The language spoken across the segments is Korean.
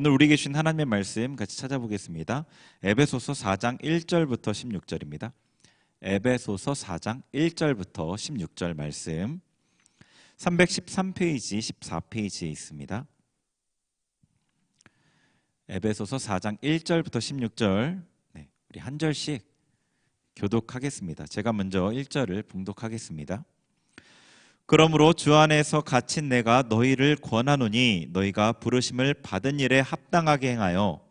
오늘 우리에게 주신 하나님의 말씀 같이 찾아보겠습니다. 에베소서 4장 1절부터 16절입니다. 에베소서 4장 1절부터 16절 말씀 313페이지 14페이지에 있습니다. 에베소서 4장 1절부터 16절 우리 한 절씩 교독하겠습니다. 제가 먼저 1절을 봉독하겠습니다. 그러므로 주 안에서 갇힌 내가 너희를 권하노니 너희가 부르심을 받은 일에 합당하게 행하여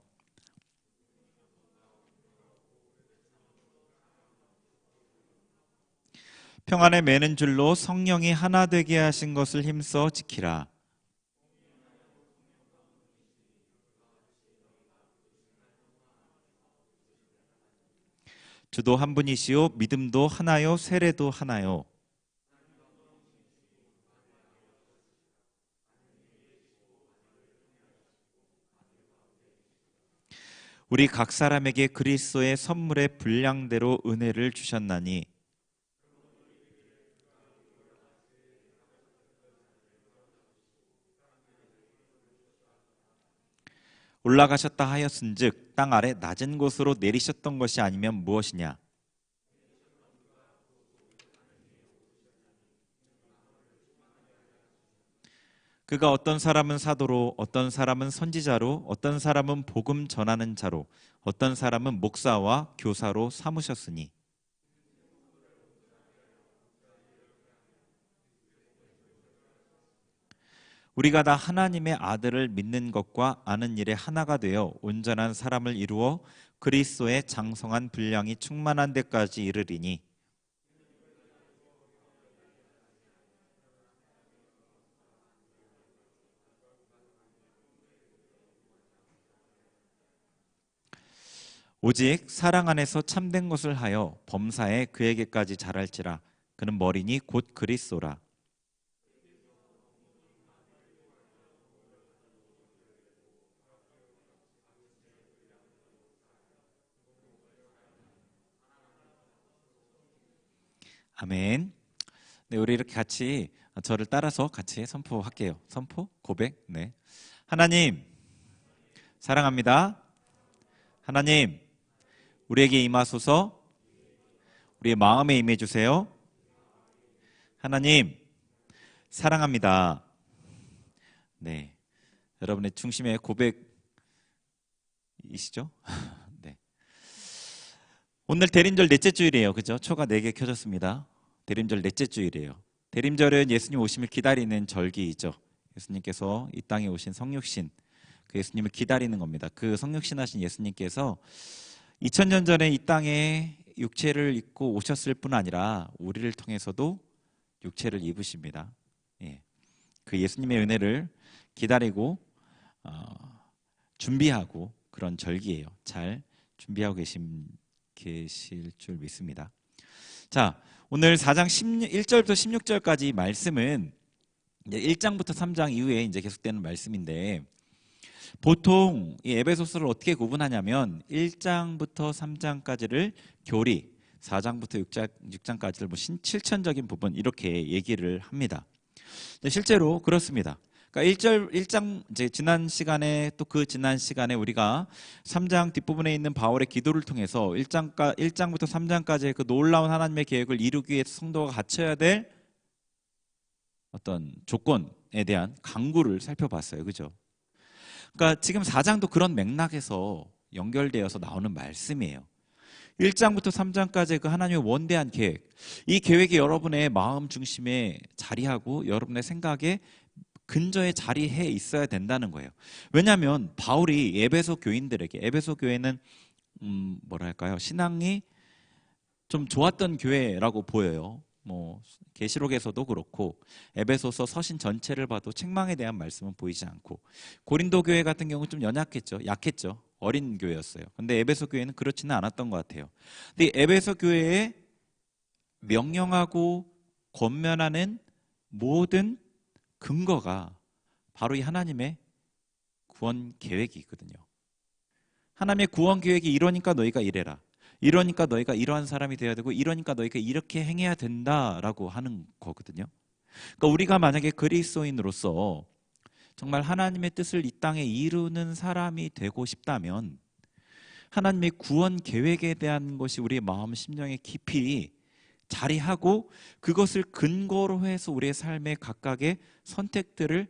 평안에 매는 줄로 성령이 하나 되게 하신 것을 힘써 지키라. 주도 한 분이시요 믿음도 하나요 세례도 하나요. 우리 각 사람에게 그리스도의 선물의 분량대로 은혜를 주셨나니 올라가셨다 하였은즉 땅 아래 낮은 곳으로 내리셨던 것이 아니면 무엇이냐. 그가 어떤 사람은 사도로, 어떤 사람은 선지자로, 어떤 사람은 복음 전하는 자로, 어떤 사람은 목사와 교사로 삼으셨으니 우리가 다 하나님의 아들을 믿는 것과 아는 일에 하나가 되어 온전한 사람을 이루어 그리스도의 장성한 분량이 충만한 데까지 이르리니 오직 사랑 안에서 참된 것을 하여 범사에 그에게까지 자랄지라. 그는 머리니 곧 그리스도라. 아멘. 네, 우리 이렇게 같이 저를 따라서 같이 선포할게요. 선포, 고백. 네. 하나님, 사랑합니다. 하나님, 우리에게 임하소서. 우리의 마음에 임해 주세요. 하나님, 사랑합니다. 네, 여러분의 중심의 고백이시죠? 네. 오늘 대림절 넷째 주일이에요. 그죠? 초가 4개 켜졌습니다. 대림절 넷째 주일이에요. 대림절은 예수님 오심을 기다리는 절기이죠. 예수님께서 이 땅에 오신 성육신, 그 예수님을 기다리는 겁니다. 그 성육신 하신 예수님께서 2000년 전에 이 땅에 육체를 입고 오셨을 뿐 아니라 우리를 통해서도 육체를 입으십니다. 예. 그 예수님의 은혜를 기다리고 준비하고 그런 절기예요. 잘 준비하고 계실 줄 믿습니다. 자, 오늘 4장 1절부터 16절까지 말씀은 이제 1장부터 3장 이후에 이제 계속되는 말씀인데, 보통 이 에베소서를 어떻게 구분하냐면 1장부터 3장까지를 교리, 4장부터 6장까지를 뭐 실천적인 부분 이렇게 얘기를 합니다. 실제로 그렇습니다. 그러니까 1장 이제 지난 시간에 또 그 지난 시간에 우리가 3장 뒷부분에 있는 바울의 기도를 통해서 1장부터 3장까지의 그 놀라운 하나님의 계획을 이루기 위해서 성도가 갖춰야 될 어떤 조건에 대한 강구를 살펴봤어요. 그죠? 그러니까 지금 4장도 그런 맥락에서 연결되어서 나오는 말씀이에요. 1장부터 3장까지의 그 하나님의 원대한 계획, 이 계획이 여러분의 마음 중심에 자리하고 여러분의 생각에 근저에 자리해 있어야 된다는 거예요. 왜냐하면 바울이 에베소 교인들에게, 에베소 교회는 뭐랄까요, 신앙이 좀 좋았던 교회라고 보여요. 뭐 계시록에서도 그렇고 에베소서 서신 전체를 봐도 책망에 대한 말씀은 보이지 않고, 고린도 교회 같은 경우는 좀 연약했죠. 약했죠. 어린 교회였어요. 근데 에베소 교회는 그렇지는 않았던 것 같아요. 근데 에베소 교회에 명령하고 권면하는 모든 근거가 바로 이 하나님의 구원 계획이 있거든요. 하나님의 구원 계획이 이러니까 너희가 이래라, 이러니까 너희가 이러한 사람이 되어야 되고, 이러니까 너희가 이렇게 행해야 된다라고 하는 거거든요. 그러니까 우리가 만약에 그리스도인으로서 정말 하나님의 뜻을 이 땅에 이루는 사람이 되고 싶다면 하나님의 구원 계획에 대한 것이 우리의 마음 심령에 깊이 자리하고 그것을 근거로 해서 우리의 삶의 각각의 선택들을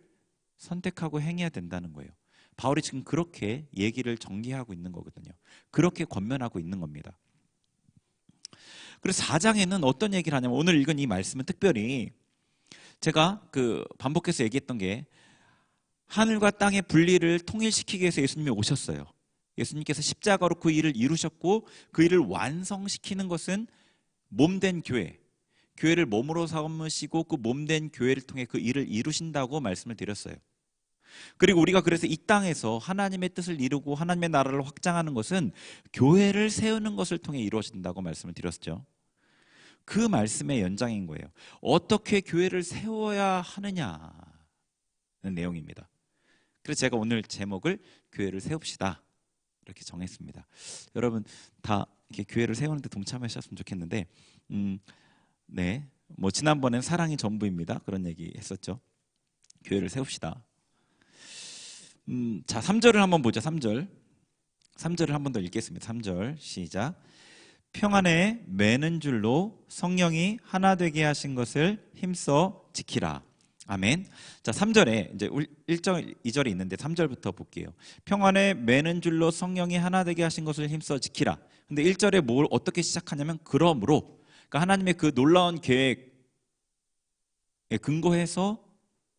선택하고 행해야 된다는 거예요. 바울이 지금 그렇게 얘기를 전개하고 있는 거거든요. 그렇게 권면하고 있는 겁니다. 그래서 4장에는 어떤 얘기를 하냐면 오늘 읽은 이 말씀은 특별히 제가 반복해서 얘기했던 게 하늘과 땅의 분리를 통일시키기 위해서 예수님이 오셨어요. 예수님께서 십자가로 그 일을 이루셨고 그 일을 완성시키는 것은 몸된 교회, 교회를 몸으로 삼으시고 그 몸된 교회를 통해 그 일을 이루신다고 말씀을 드렸어요. 그리고 우리가 그래서 이 땅에서 하나님의 뜻을 이루고 하나님의 나라를 확장하는 것은 교회를 세우는 것을 통해 이루어진다고 말씀을 드렸죠. 그 말씀의 연장인 거예요. 어떻게 교회를 세워야 하느냐는 내용입니다. 그래서 제가 오늘 제목을 교회를 세웁시다 이렇게 정했습니다. 여러분 다 이렇게 교회를 세우는데 동참하셨으면 좋겠는데 네, 지난번엔 사랑이 전부입니다. 그런 얘기 했었죠. 교회를 세웁시다. 자, 3절을 한번 보죠. 3절을 한번 더 읽겠습니다. 3절 시작. 평안에 매는 줄로 성령이 하나 되게 하신 것을 힘써 지키라. 아멘. 자, 3절에 이제 1절, 2절이 있는데 3절부터 볼게요. 평안에 매는 줄로 성령이 하나 되게 하신 것을 힘써 지키라. 근데 1절에 뭘 어떻게 시작하냐면 그러므로, 그러니까 하나님의 그 놀라운 계획에 근거해서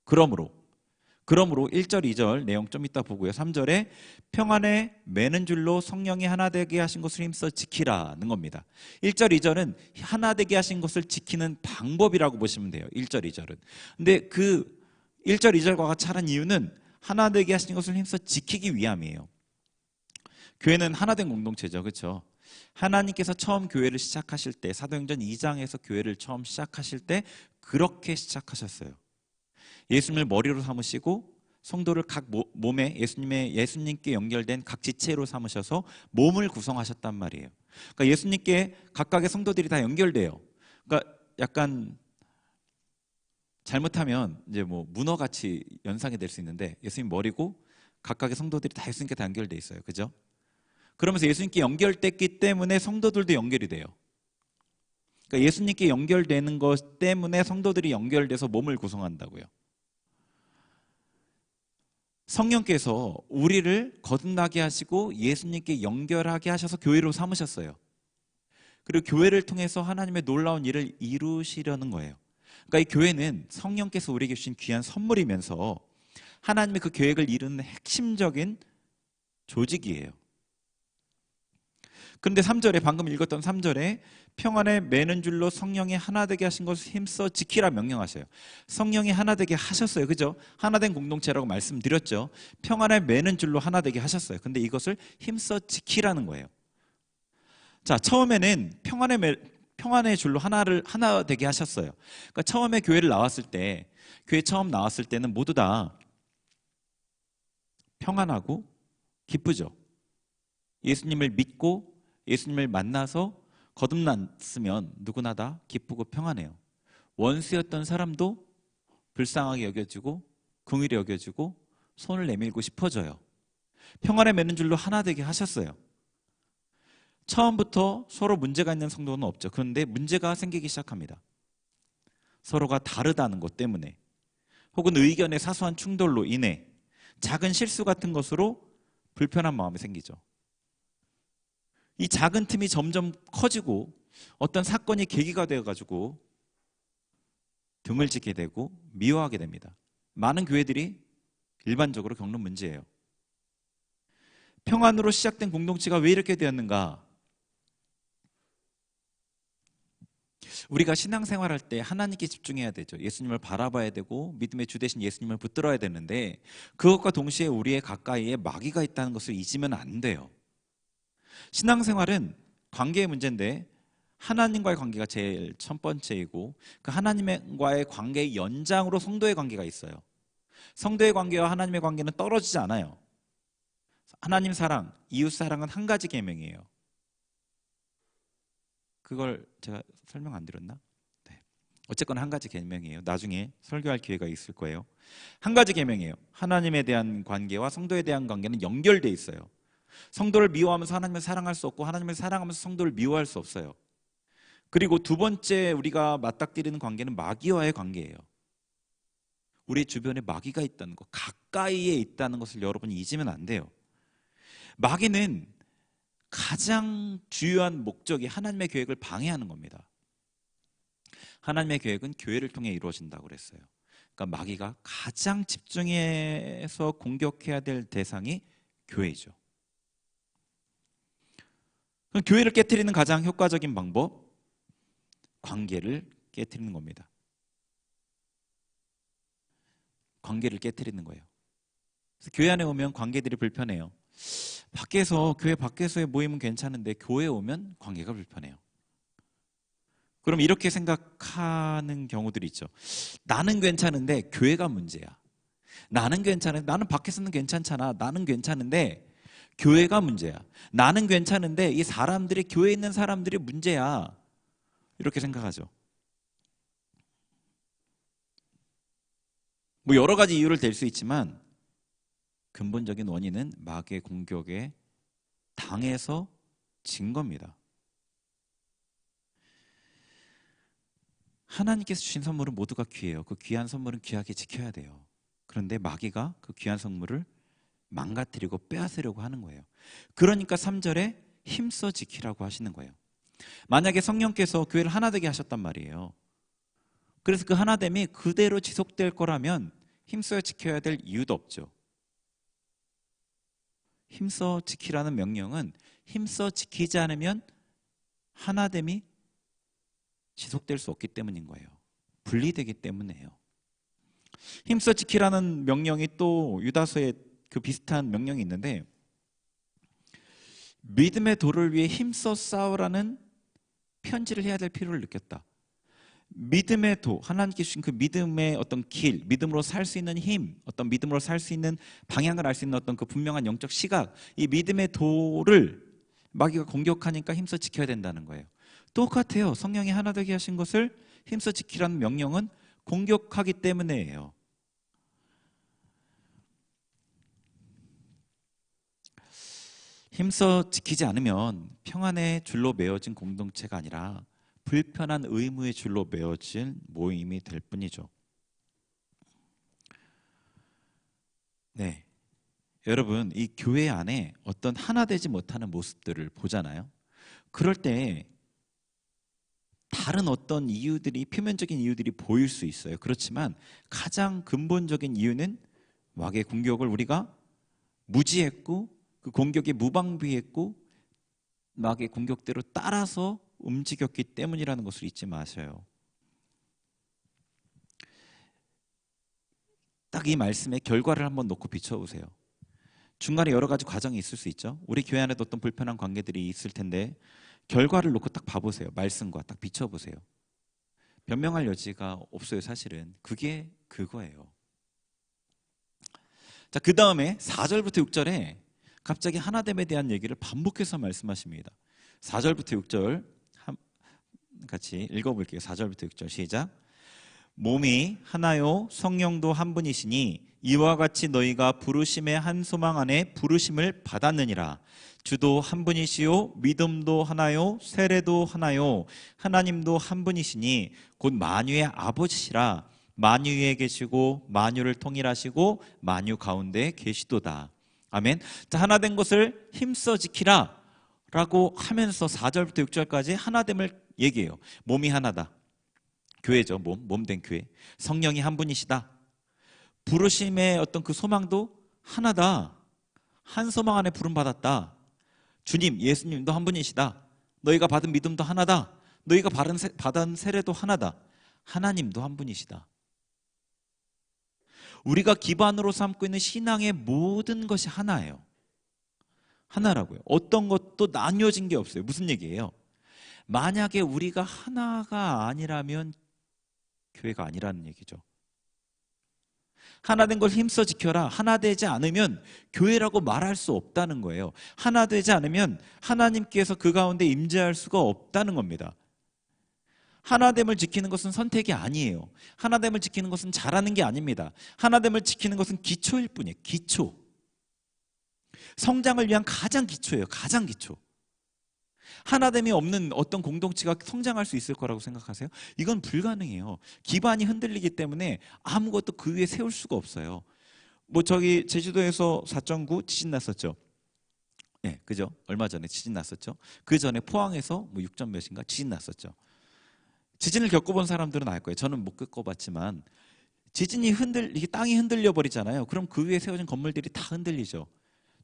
그러므로 1절, 2절 내용 좀 이따 보고요. 3절에 평안에 매는 줄로 성령이 하나 되게 하신 것을 힘써 지키라는 겁니다. 1절, 2절은 하나 되게 하신 것을 지키는 방법이라고 보시면 돼요. 1절, 2절은. 근데 그 1절, 2절과 같이 하는 이유는 하나 되게 하신 것을 힘써 지키기 위함이에요. 교회는 하나된 공동체죠. 그렇죠? 하나님께서 처음 교회를 시작하실 때, 사도행전 2장에서 교회를 처음 시작하실 때 그렇게 시작하셨어요. 예수님을 머리로 삼으시고 성도를 각 몸에 예수님께 연결된 각 지체로 삼으셔서 몸을 구성하셨단 말이에요. 그러니까 예수님께 각각의 성도들이 다 연결돼요. 그러니까 약간 잘못하면 이제 문어같이 연상이 될 수 있는데 예수님 머리고 각각의 성도들이 다 예수님께 다 연결돼 있어요. 그죠? 그러면서 예수님께 연결됐기 때문에 성도들도 연결이 돼요. 그러니까 예수님께 연결되는 것 때문에 성도들이 연결돼서 몸을 구성한다고요. 성령께서 우리를 거듭나게 하시고 예수님께 연결하게 하셔서 교회로 삼으셨어요. 그리고 교회를 통해서 하나님의 놀라운 일을 이루시려는 거예요. 그러니까 이 교회는 성령께서 우리에게 주신 귀한 선물이면서 하나님의 그 계획을 이루는 핵심적인 조직이에요. 그런데 3절에 방금 읽었던 3절에 평안에 매는 줄로 성령이 하나 되게 하신 것을 힘써 지키라 명령하셔요. 성령이 하나 되게 하셨어요. 그죠? 하나된 공동체라고 말씀드렸죠. 평안에 매는 줄로 하나 되게 하셨어요. 근데 이것을 힘써 지키라는 거예요. 자, 처음에는 평안의 줄로 하나 되게 하셨어요. 그러니까 처음에 교회 처음 나왔을 때는 모두 다 평안하고 기쁘죠. 예수님을 믿고 예수님을 만나서 거듭났으면 누구나 다 기쁘고 평안해요. 원수였던 사람도 불쌍하게 여겨지고 긍휼히 여겨지고 손을 내밀고 싶어져요. 평안에 매는 줄로 하나 되게 하셨어요. 처음부터 서로 문제가 있는 성도는 없죠. 그런데 문제가 생기기 시작합니다. 서로가 다르다는 것 때문에 혹은 의견의 사소한 충돌로 인해 작은 실수 같은 것으로 불편한 마음이 생기죠. 이 작은 틈이 점점 커지고 어떤 사건이 계기가 되어가지고 등을 짓게 되고 미워하게 됩니다. 많은 교회들이 일반적으로 겪는 문제예요. 평안으로 시작된 공동체가 왜 이렇게 되었는가? 우리가 신앙생활할 때 하나님께 집중해야 되죠. 예수님을 바라봐야 되고 믿음의 주 되신 예수님을 붙들어야 되는데 그것과 동시에 우리의 가까이에 마귀가 있다는 것을 잊으면 안 돼요. 신앙생활은 관계의 문제인데 하나님과의 관계가 제일 첫 번째이고 그 하나님과의 관계의 연장으로 성도의 관계가 있어요. 성도의 관계와 하나님의 관계는 떨어지지 않아요. 하나님 사랑, 이웃 사랑은 한 가지 계명이에요. 그걸 제가 설명 안 드렸나? 네. 어쨌거나 한 가지 계명이에요. 나중에 설교할 기회가 있을 거예요. 한 가지 계명이에요. 하나님에 대한 관계와 성도에 대한 관계는 연결돼 있어요. 성도를 미워하면서 하나님을 사랑할 수 없고 하나님을 사랑하면서 성도를 미워할 수 없어요. 그리고 두 번째 우리가 맞닥뜨리는 관계는 마귀와의 관계예요. 우리 주변에 마귀가 있다는 것, 가까이에 있다는 것을 여러분이 잊으면 안 돼요. 마귀는 가장 주요한 목적이 하나님의 계획을 방해하는 겁니다. 하나님의 계획은 교회를 통해 이루어진다고 그랬어요. 그러니까 마귀가 가장 집중해서 공격해야 될 대상이 교회죠. 그럼 교회를 깨트리는 가장 효과적인 방법, 관계를 깨트리는 겁니다. 관계를 깨트리는 거예요. 그래서 교회 안에 오면 관계들이 불편해요. 교회 밖에서의 모임은 괜찮은데 교회에 오면 관계가 불편해요. 그럼 이렇게 생각하는 경우들이 있죠. 나는 괜찮은데 교회가 문제야. 나는 괜찮은데, 나는 밖에서는 괜찮잖아. 나는 괜찮은데 교회가 문제야. 나는 괜찮은데 이 사람들이, 교회에 있는 사람들이 문제야. 이렇게 생각하죠. 뭐 여러 가지 이유를 댈 수 있지만 근본적인 원인은 마귀의 공격에 당해서 진 겁니다. 하나님께서 주신 선물은 모두가 귀해요. 그 귀한 선물은 귀하게 지켜야 돼요. 그런데 마귀가 그 귀한 선물을 망가뜨리고 빼앗으려고 하는 거예요. 그러니까 3절에 힘써 지키라고 하시는 거예요. 만약에 성령께서 교회를 하나 되게 하셨단 말이에요. 그래서 그 하나됨이 그대로 지속될 거라면 힘써 지켜야 될 이유도 없죠. 힘써 지키라는 명령은 힘써 지키지 않으면 하나됨이 지속될 수 없기 때문인 거예요. 분리되기 때문이에요. 힘써 지키라는 명령이 또 유다서에 그 비슷한 명령이 있는데, 믿음의 도를 위해 힘써 싸우라는 편지를 해야 될 필요를 느꼈다. 믿음의 도, 하나님께 주신 그 믿음의 어떤 길, 믿음으로 살 수 있는 힘, 어떤 믿음으로 살 수 있는 방향을 알 수 있는 어떤 그 분명한 영적 시각, 이 믿음의 도를 마귀가 공격하니까 힘써 지켜야 된다는 거예요. 똑같아요. 성령이 하나 되게 하신 것을 힘써 지키라는 명령은 공격하기 때문에예요. 힘써 지키지 않으면 평안의 줄로 매어진 공동체가 아니라 불편한 의무의 줄로 매어진 모임이 될 뿐이죠. 네, 여러분, 이 교회 안에 어떤 하나 되지 못하는 모습들을 보잖아요. 그럴 때 다른 어떤 이유들이, 표면적인 이유들이 보일 수 있어요. 그렇지만 가장 근본적인 이유는 마귀의 공격을 우리가 무지했고, 그 공격에 무방비했고, 마귀의 공격대로 따라서 움직였기 때문이라는 것을 잊지 마셔요. 딱 이 말씀의 결과를 한번 놓고 비춰보세요. 중간에 여러 가지 과정이 있을 수 있죠. 우리 교회 안에도 어떤 불편한 관계들이 있을 텐데 결과를 놓고 딱 봐보세요. 말씀과 딱 비춰보세요. 변명할 여지가 없어요. 사실은 그게 그거예요. 자, 그 다음에 4절부터 6절에 갑자기 하나됨에 대한 얘기를 반복해서 말씀하십니다. 4절부터 6절 같이 읽어볼게요. 4절부터 6절 시작. 몸이 하나요 성령도 한 분이시니 이와 같이 너희가 부르심의 한 소망 안에 부르심을 받았느니라. 주도 한 분이시요 믿음도 하나요 세례도 하나요 하나님도 한 분이시니 곧 만유의 아버지시라. 만유 위에 계시고 만유를 통일하시고 만유 가운데 계시도다. 아멘. 자, 하나 된 것을 힘써 지키라 라고 하면서 4절부터 6절까지 하나됨을 얘기해요. 몸이 하나다. 교회죠. 몸된 교회. 성령이 한 분이시다. 부르심의 어떤 그 소망도 하나다. 한 소망 안에 부름받았다. 주님, 예수님도 한 분이시다. 너희가 받은 믿음도 하나다. 너희가 받은 세례도 하나다. 하나님도 한 분이시다. 우리가 기반으로 삼고 있는 신앙의 모든 것이 하나예요. 하나라고요. 어떤 것도 나뉘어진 게 없어요. 무슨 얘기예요? 만약에 우리가 하나가 아니라면 교회가 아니라는 얘기죠. 하나 된 걸 힘써 지켜라. 하나 되지 않으면 교회라고 말할 수 없다는 거예요. 하나 되지 않으면 하나님께서 그 가운데 임재할 수가 없다는 겁니다. 하나됨을 지키는 것은 선택이 아니에요. 하나됨을 지키는 것은 잘하는 게 아닙니다. 하나됨을 지키는 것은 기초일 뿐이에요. 기초. 성장을 위한 가장 기초예요. 가장 기초. 하나됨이 없는 어떤 공동체가 성장할 수 있을 거라고 생각하세요? 이건 불가능해요. 기반이 흔들리기 때문에 아무것도 그 위에 세울 수가 없어요. 뭐 저기 제주도에서 4.9 지진 났었죠. 네, 그죠? 얼마 전에 지진 났었죠. 그 전에 포항에서 뭐 6점 몇인가 지진 났었죠. 지진을 겪어본 사람들은 알 거예요. 저는 못 겪어봤지만 지진이 이게 땅이 흔들려 버리잖아요. 그럼 그 위에 세워진 건물들이 다 흔들리죠.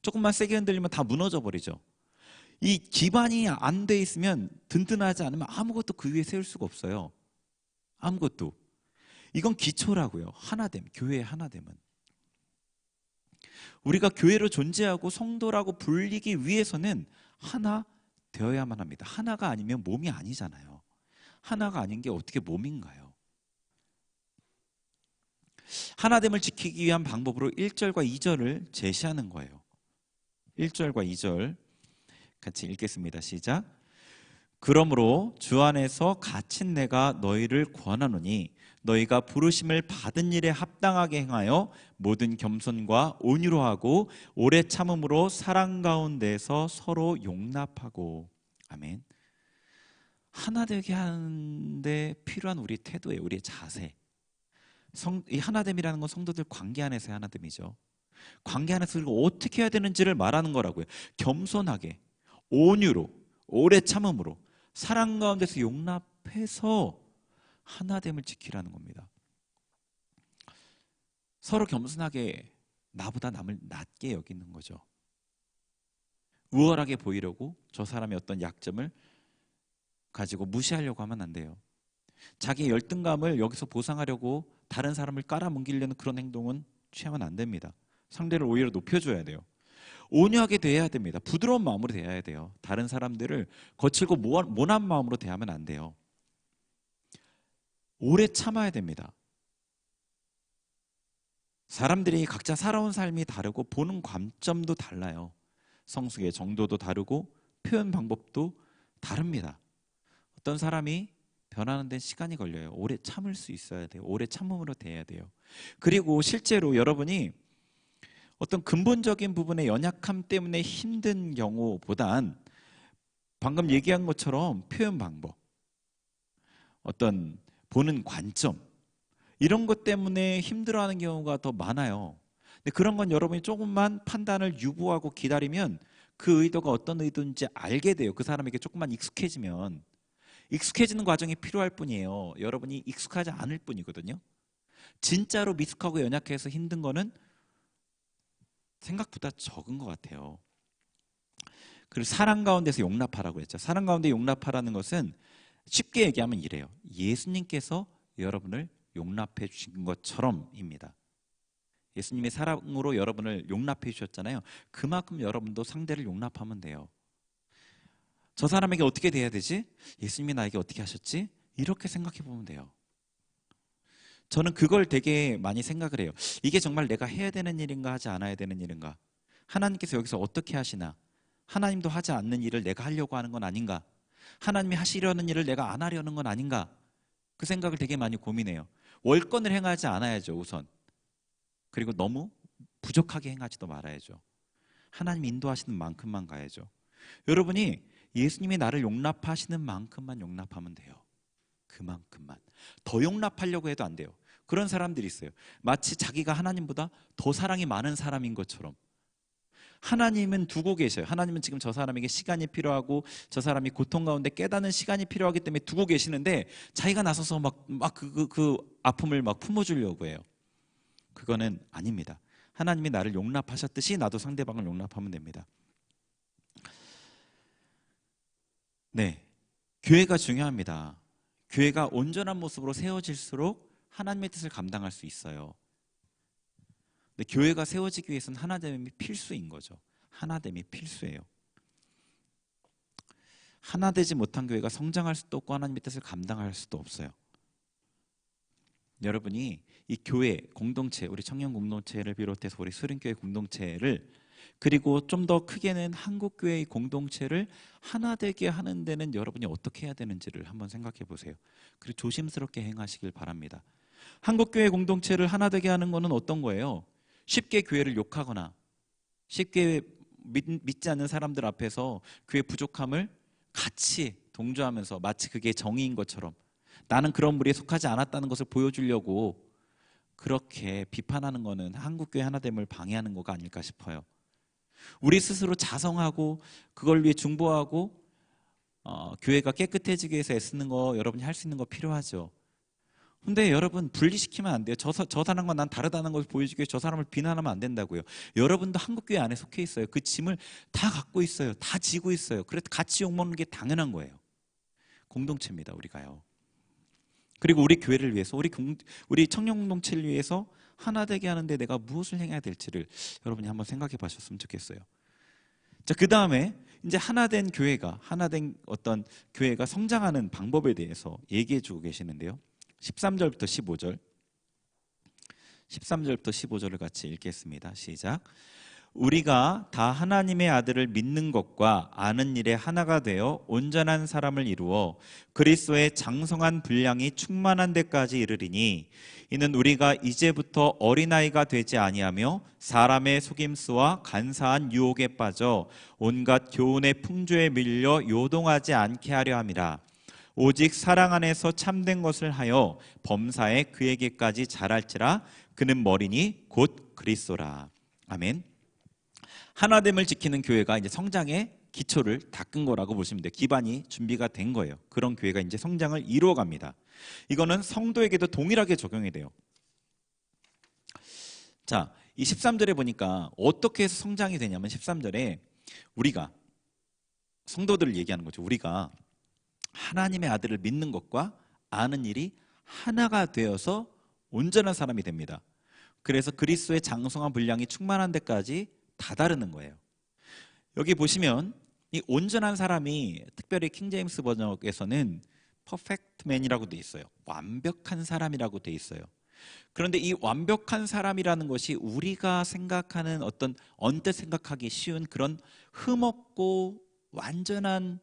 조금만 세게 흔들리면 다 무너져 버리죠. 이 기반이 안 돼 있으면, 든든하지 않으면 아무것도 그 위에 세울 수가 없어요. 아무것도. 이건 기초라고요. 하나됨, 교회의 하나됨은. 우리가 교회로 존재하고 성도라고 불리기 위해서는 하나 되어야만 합니다. 하나가 아니면 몸이 아니잖아요. 하나가 아닌 게 어떻게 몸인가요? 하나됨을 지키기 위한 방법으로 1절과 2절을 제시하는 거예요. 1절과 2절 같이 읽겠습니다. 시작. 그러므로 주 안에서 갇힌 내가 너희를 권하노니 너희가 부르심을 받은 일에 합당하게 행하여 모든 겸손과 온유로 하고 오래 참음으로 사랑 가운데서 서로 용납하고. 아멘. 하나 되게 하는데 필요한 우리 태도예요. 우리의 자세. 이 하나됨이라는 건 성도들 관계 안에서의 하나됨이죠. 관계 안에서 그리고 어떻게 해야 되는지를 말하는 거라고요. 겸손하게, 온유로, 오래 참음으로, 사랑 가운데서 용납해서 하나됨을 지키라는 겁니다. 서로 겸손하게 나보다 남을 낮게 여기는 거죠. 우월하게 보이려고 저 사람의 어떤 약점을 가지고 무시하려고 하면 안 돼요. 자기의 열등감을 여기서 보상하려고 다른 사람을 깔아뭉개려는 그런 행동은 취하면 안 됩니다. 상대를 오히려 높여줘야 돼요. 온유하게 대해야 됩니다. 부드러운 마음으로 대해야 돼요. 다른 사람들을 거칠고 모난 마음으로 대하면 안 돼요. 오래 참아야 됩니다. 사람들이 각자 살아온 삶이 다르고 보는 관점도 달라요. 성숙의 정도도 다르고 표현 방법도 다릅니다. 어떤 사람이 변하는 데는 시간이 걸려요. 오래 참을 수 있어야 돼요. 오래 참음으로 대해야 돼요. 그리고 실제로 여러분이 어떤 근본적인 부분의 연약함 때문에 힘든 경우보단 방금 얘기한 것처럼 표현 방법, 어떤 보는 관점, 이런 것 때문에 힘들어하는 경우가 더 많아요. 근데 그런 건 여러분이 조금만 판단을 유보하고 기다리면 그 의도가 어떤 의도인지 알게 돼요. 그 사람에게 조금만 익숙해지면. 익숙해지는 과정이 필요할 뿐이에요. 여러분이 익숙하지 않을 뿐이거든요. 진짜로 미숙하고 연약해서 힘든 거는 생각보다 적은 것 같아요. 그리고 사랑 가운데서 용납하라고 했죠. 사랑 가운데 용납하라는 것은 쉽게 얘기하면 이래요. 예수님께서 여러분을 용납해 주신 것처럼입니다. 예수님의 사랑으로 여러분을 용납해 주셨잖아요. 그만큼 여러분도 상대를 용납하면 돼요. 저 사람에게 어떻게 대해야 되지? 예수님이 나에게 어떻게 하셨지? 이렇게 생각해 보면 돼요. 저는 그걸 되게 많이 생각을 해요. 이게 정말 내가 해야 되는 일인가 하지 않아야 되는 일인가? 하나님께서 여기서 어떻게 하시나? 하나님도 하지 않는 일을 내가 하려고 하는 건 아닌가? 하나님이 하시려는 일을 내가 안 하려는 건 아닌가? 그 생각을 되게 많이 고민해요. 월권을 행하지 않아야죠, 우선. 그리고 너무 부족하게 행하지도 말아야죠. 하나님이 인도하시는 만큼만 가야죠. 여러분이 예수님이 나를 용납하시는 만큼만 용납하면 돼요. 그만큼만. 더 용납하려고 해도 안 돼요. 그런 사람들이 있어요. 마치 자기가 하나님보다 더 사랑이 많은 사람인 것처럼. 하나님은 두고 계셔요. 하나님은 지금 저 사람에게 시간이 필요하고 저 사람이 고통 가운데 깨닫는 시간이 필요하기 때문에 두고 계시는데 자기가 나서서 그 아픔을 막 품어주려고 해요. 그거는 아닙니다. 하나님이 나를 용납하셨듯이 나도 상대방을 용납하면 됩니다. 네, 교회가 중요합니다. 교회가 온전한 모습으로 세워질수록 하나님의 뜻을 감당할 수 있어요. 근데 교회가 세워지기 위해서는 하나됨이 필수인 거죠. 하나됨이 필수예요. 하나 되지 못한 교회가 성장할 수도 없고 하나님의 뜻을 감당할 수도 없어요. 여러분이 이 교회 공동체, 우리 청년 공동체를 비롯해서 우리 수린교회 공동체를 그리고 좀 더 크게는 한국교회의 공동체를 하나 되게 하는 데는 여러분이 어떻게 해야 되는지를 한번 생각해 보세요. 그리고 조심스럽게 행하시길 바랍니다. 한국교회 공동체를 하나 되게 하는 것은 어떤 거예요? 쉽게 교회를 욕하거나 쉽게 믿지 않는 사람들 앞에서 교회 부족함을 같이 동조하면서 마치 그게 정의인 것처럼 나는 그런 무리에 속하지 않았다는 것을 보여주려고 그렇게 비판하는 것은 한국교회 하나됨을 방해하는 것가 아닐까 싶어요. 우리 스스로 자성하고 그걸 위해 중보하고 교회가 깨끗해지기 위해서 애쓰는 거 여러분이 할 수 있는 거 필요하죠. 근데 여러분 분리시키면 안 돼요. 저 사람과 난 다르다는 것을 보여주기 위해 저 사람을 비난하면 안 된다고요. 여러분도 한국교회 안에 속해 있어요. 그 짐을 다 갖고 있어요. 다 지고 있어요. 그래서 같이 욕먹는 게 당연한 거예요. 공동체입니다. 우리가요. 그리고 우리 교회를 위해서 우리 청년 공동체를 위해서 하나 되게 하는데 내가 무엇을 행해야 될지를 여러분이 한번 생각해 보셨으면 좋겠어요. 자, 그 다음에 이제 하나된 어떤 교회가 성장하는 방법에 대해서 얘기해 주고 계시는데요. 13절부터 15절 13절부터 15절을 같이 읽겠습니다. 시작. 우리가 다 하나님의 아들을 믿는 것과 아는 일에 하나가 되어 온전한 사람을 이루어 그리스도의 장성한 분량이 충만한 데까지 이르리니 이는 우리가 이제부터 어린아이가 되지 아니하며 사람의 속임수와 간사한 유혹에 빠져 온갖 교훈의 풍조에 밀려 요동하지 않게 하려 함이라. 오직 사랑 안에서 참된 것을 하여 범사에 그에게까지 자랄지라. 그는 머리니 곧 그리스도라. 아멘. 하나됨을 지키는 교회가 이제 성장의 기초를 닦은 거라고 보시면 돼요. 기반이 준비가 된 거예요. 그런 교회가 이제 성장을 이루어갑니다. 이거는 성도에게도 동일하게 적용이 돼요. 자, 이 13절에 보니까 어떻게 해서 성장이 되냐면 13절에 우리가 성도들을 얘기하는 거죠. 우리가 하나님의 아들을 믿는 것과 아는 일이 하나가 되어서 온전한 사람이 됩니다. 그래서 그리스도의 장성한 분량이 충만한 데까지 다다르는 거예요. 여기 보시면 이 온전한 사람이 특별히 킹제임스 번역에서는 perfect man이라고 돼 있어요. 완벽한 사람이라고 돼 있어요. 그런데 이 완벽한 사람이라는 것이 우리가 생각하는 어떤 언뜻 생각하기 쉬운 그런 흠없고 완전한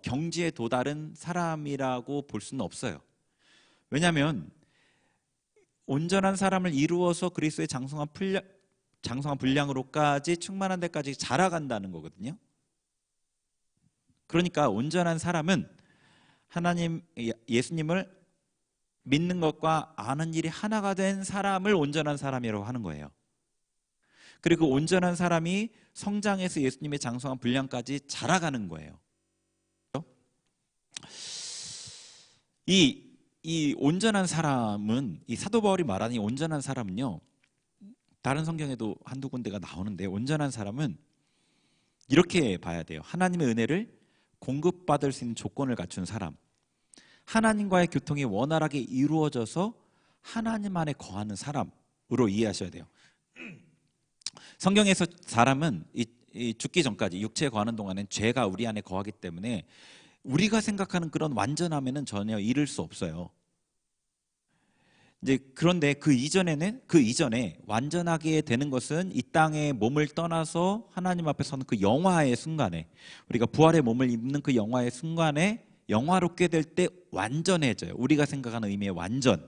경지에 도달한 사람이라고 볼 수는 없어요. 왜냐하면 온전한 사람을 이루어서 그리스도의 장성한 분량으로까지 충만한 데까지 자라간다는 거거든요. 그러니까 온전한 사람은 예수님을 믿는 것과 아는 일이 하나가 된 사람을 온전한 사람이라고 하는 거예요. 그리고 온전한 사람이 성장해서 예수님의 장성한 분량까지 자라가는 거예요. 이 온전한 사람은, 이 사도 바울이 말하는 이 온전한 사람은요, 다른 성경에도 한두 군데가 나오는데, 온전한 사람은 이렇게 봐야 돼요. 하나님의 은혜를 공급받을 수 있는 조건을 갖춘 사람, 하나님과의 교통이 원활하게 이루어져서 하나님 안에 거하는 사람으로 이해하셔야 돼요. 성경에서 사람은 이 죽기 전까지 육체에 거하는 동안엔 죄가 우리 안에 거하기 때문에 우리가 생각하는 그런 완전함에는 전혀 이를 수 없어요. 이제 그런데 그 이전에 완전하게 되는 것은 이 땅의 몸을 떠나서 하나님 앞에 서는 그 영화의 순간에, 우리가 부활의 몸을 입는 그 영화의 순간에 영화롭게 될 때 완전해져요. 우리가 생각하는 의미의 완전.